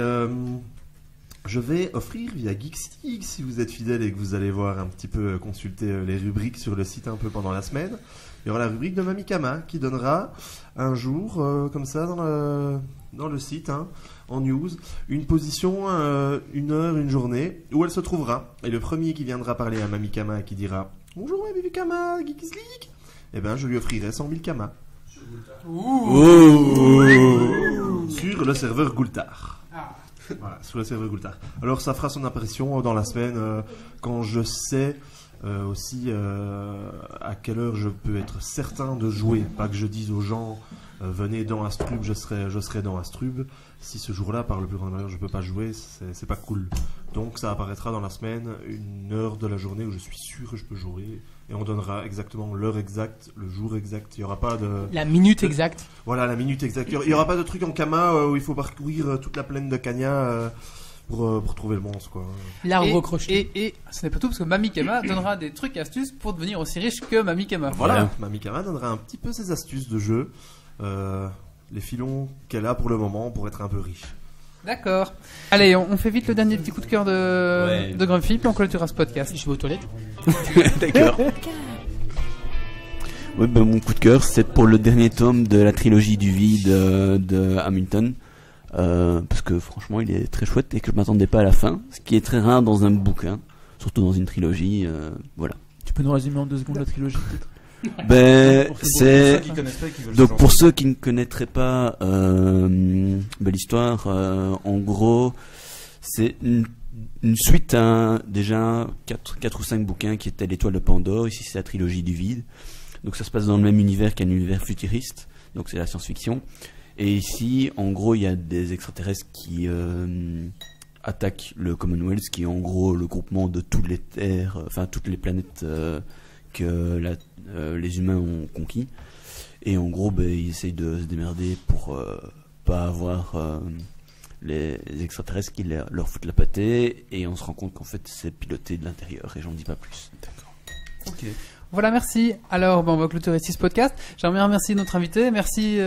je vais offrir via Geekstig, si vous êtes fidèle et que vous allez voir un petit peu consulter les rubriques sur le site un peu pendant la semaine, il y aura la rubrique de Mamikama qui donnera un jour, comme ça, dans le site, en news, une position, une heure, une journée, où elle se trouvera. Et le premier qui viendra parler à Mamikama et qui dira « Bonjour Mamikama, Geekslig !» eh ben, je lui offrirai 100 000 kamas. Sur le serveur Gultar. Voilà, sur le serveur Gultar. Alors ça fera son apparition dans la semaine quand je sais Aussi à quelle heure je peux être certain de jouer, pas que je dise aux gens venez dans Astrub, je serai dans Astrub. Si ce jour-là, par le plus grand malheur, je peux pas jouer, c'est pas cool. Donc ça apparaîtra dans la semaine, une heure de la journée où je suis sûr que je peux jouer, et on donnera exactement l'heure exacte, le jour exact. Il y aura pas de La minute exacte. Voilà, la minute exacte. Il y aura pas de truc en Kama où il faut parcourir toute la plaine de Kanya pour trouver le monstre, quoi. L'arbre crocheté. Et ce n'est pas tout, parce que Mamie Kama donnera des trucs et astuces pour devenir aussi riche que Mamie Kama. Voilà, Mamie Kama donnera un petit peu ses astuces de jeu, les filons qu'elle a pour le moment pour être un peu riche. D'accord. Allez, on fait vite le dernier petit coup de cœur de Grumpy, puis on clôturera ce podcast. Je vais aux toilettes. D'accord. Ouais, ben, mon coup de cœur, c'est pour le dernier tome de la trilogie du vide de Hamilton. Parce que franchement, il est très chouette et que je m'attendais pas à la fin. Ce qui est très rare dans un bouquin, surtout dans une trilogie. Voilà. Tu peux nous résumer en 2 secondes la trilogie, peut-être? Ben, c'est. Donc, Donc pour ceux qui ne connaîtraient pas l'histoire, en gros, c'est une suite à déjà 4 ou 5 bouquins qui étaient l'Étoile de Pandore. Ici, c'est la trilogie du vide. Donc, ça se passe dans le même univers qu'un univers futuriste. Donc, c'est la science-fiction. Et ici, en gros, il y a des extraterrestres qui attaquent le Commonwealth, qui est en gros le groupement de toutes les terres, enfin toutes les planètes que les humains ont conquis. Et en gros, ils essayent de se démerder pour pas avoir les extraterrestres qui leur foutent la pâtée. Et on se rend compte qu'en fait, c'est piloté de l'intérieur. Et j'en dis pas plus. D'accord. Ok. Voilà, merci. Alors, on va clôturer ici ce podcast. J'aimerais remercier notre invité. Merci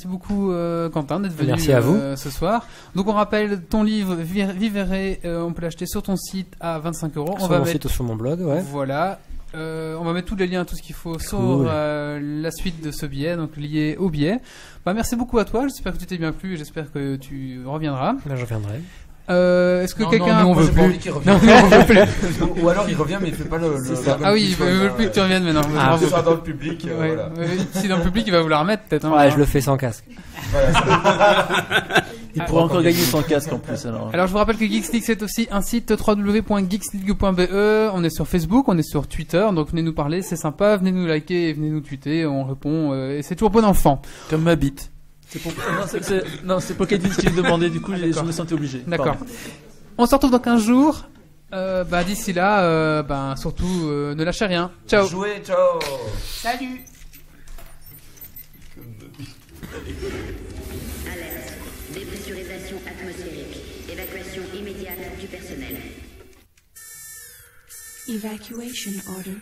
beaucoup, Quentin, d'être venu Merci à vous. Ce soir. Donc, on rappelle ton livre Vivere, on peut l'acheter sur ton site à 25 €. Sur mon site ou sur mon blog, ouais. Voilà. On va mettre tous les liens, tout ce qu'il faut sur la suite de ce billet, donc lié au billet. Merci beaucoup à toi. J'espère que tu t'es bien plu et j'espère que tu reviendras. Là, je reviendrai. Est-ce que quelqu'un... Non, on veut J'ai pas plus. envie qu'il Non, revienne. on veut plus. Ou alors il revient mais il fait pas le Ah oui, il veut plus que tu reviennes maintenant. Ah, ce sera dans le public. Ouais. Voilà. Si dans le public, il va vouloir remettre peut-être. Hein. Ouais, je le fais sans casque. Il pourra encore gagner son casque en plus alors. Alors je vous rappelle que Geeks League c'est aussi un site www.geeksleague.be. On est sur Facebook, on est sur Twitter, donc venez nous parler, c'est sympa, venez nous liker et venez nous tweeter, on répond et c'est toujours bon enfant. Comme ma bite. Non, c'est Pocket Geeks qui me demandait, du coup je me sentais obligé. D'accord. Pardon. On se retrouve dans 15 jours. D'ici là, surtout ne lâchez rien. Ciao. Jouez, ciao. Salut. Alerte. Dépressurisation atmosphérique. Évacuation immédiate du personnel. Evacuation order.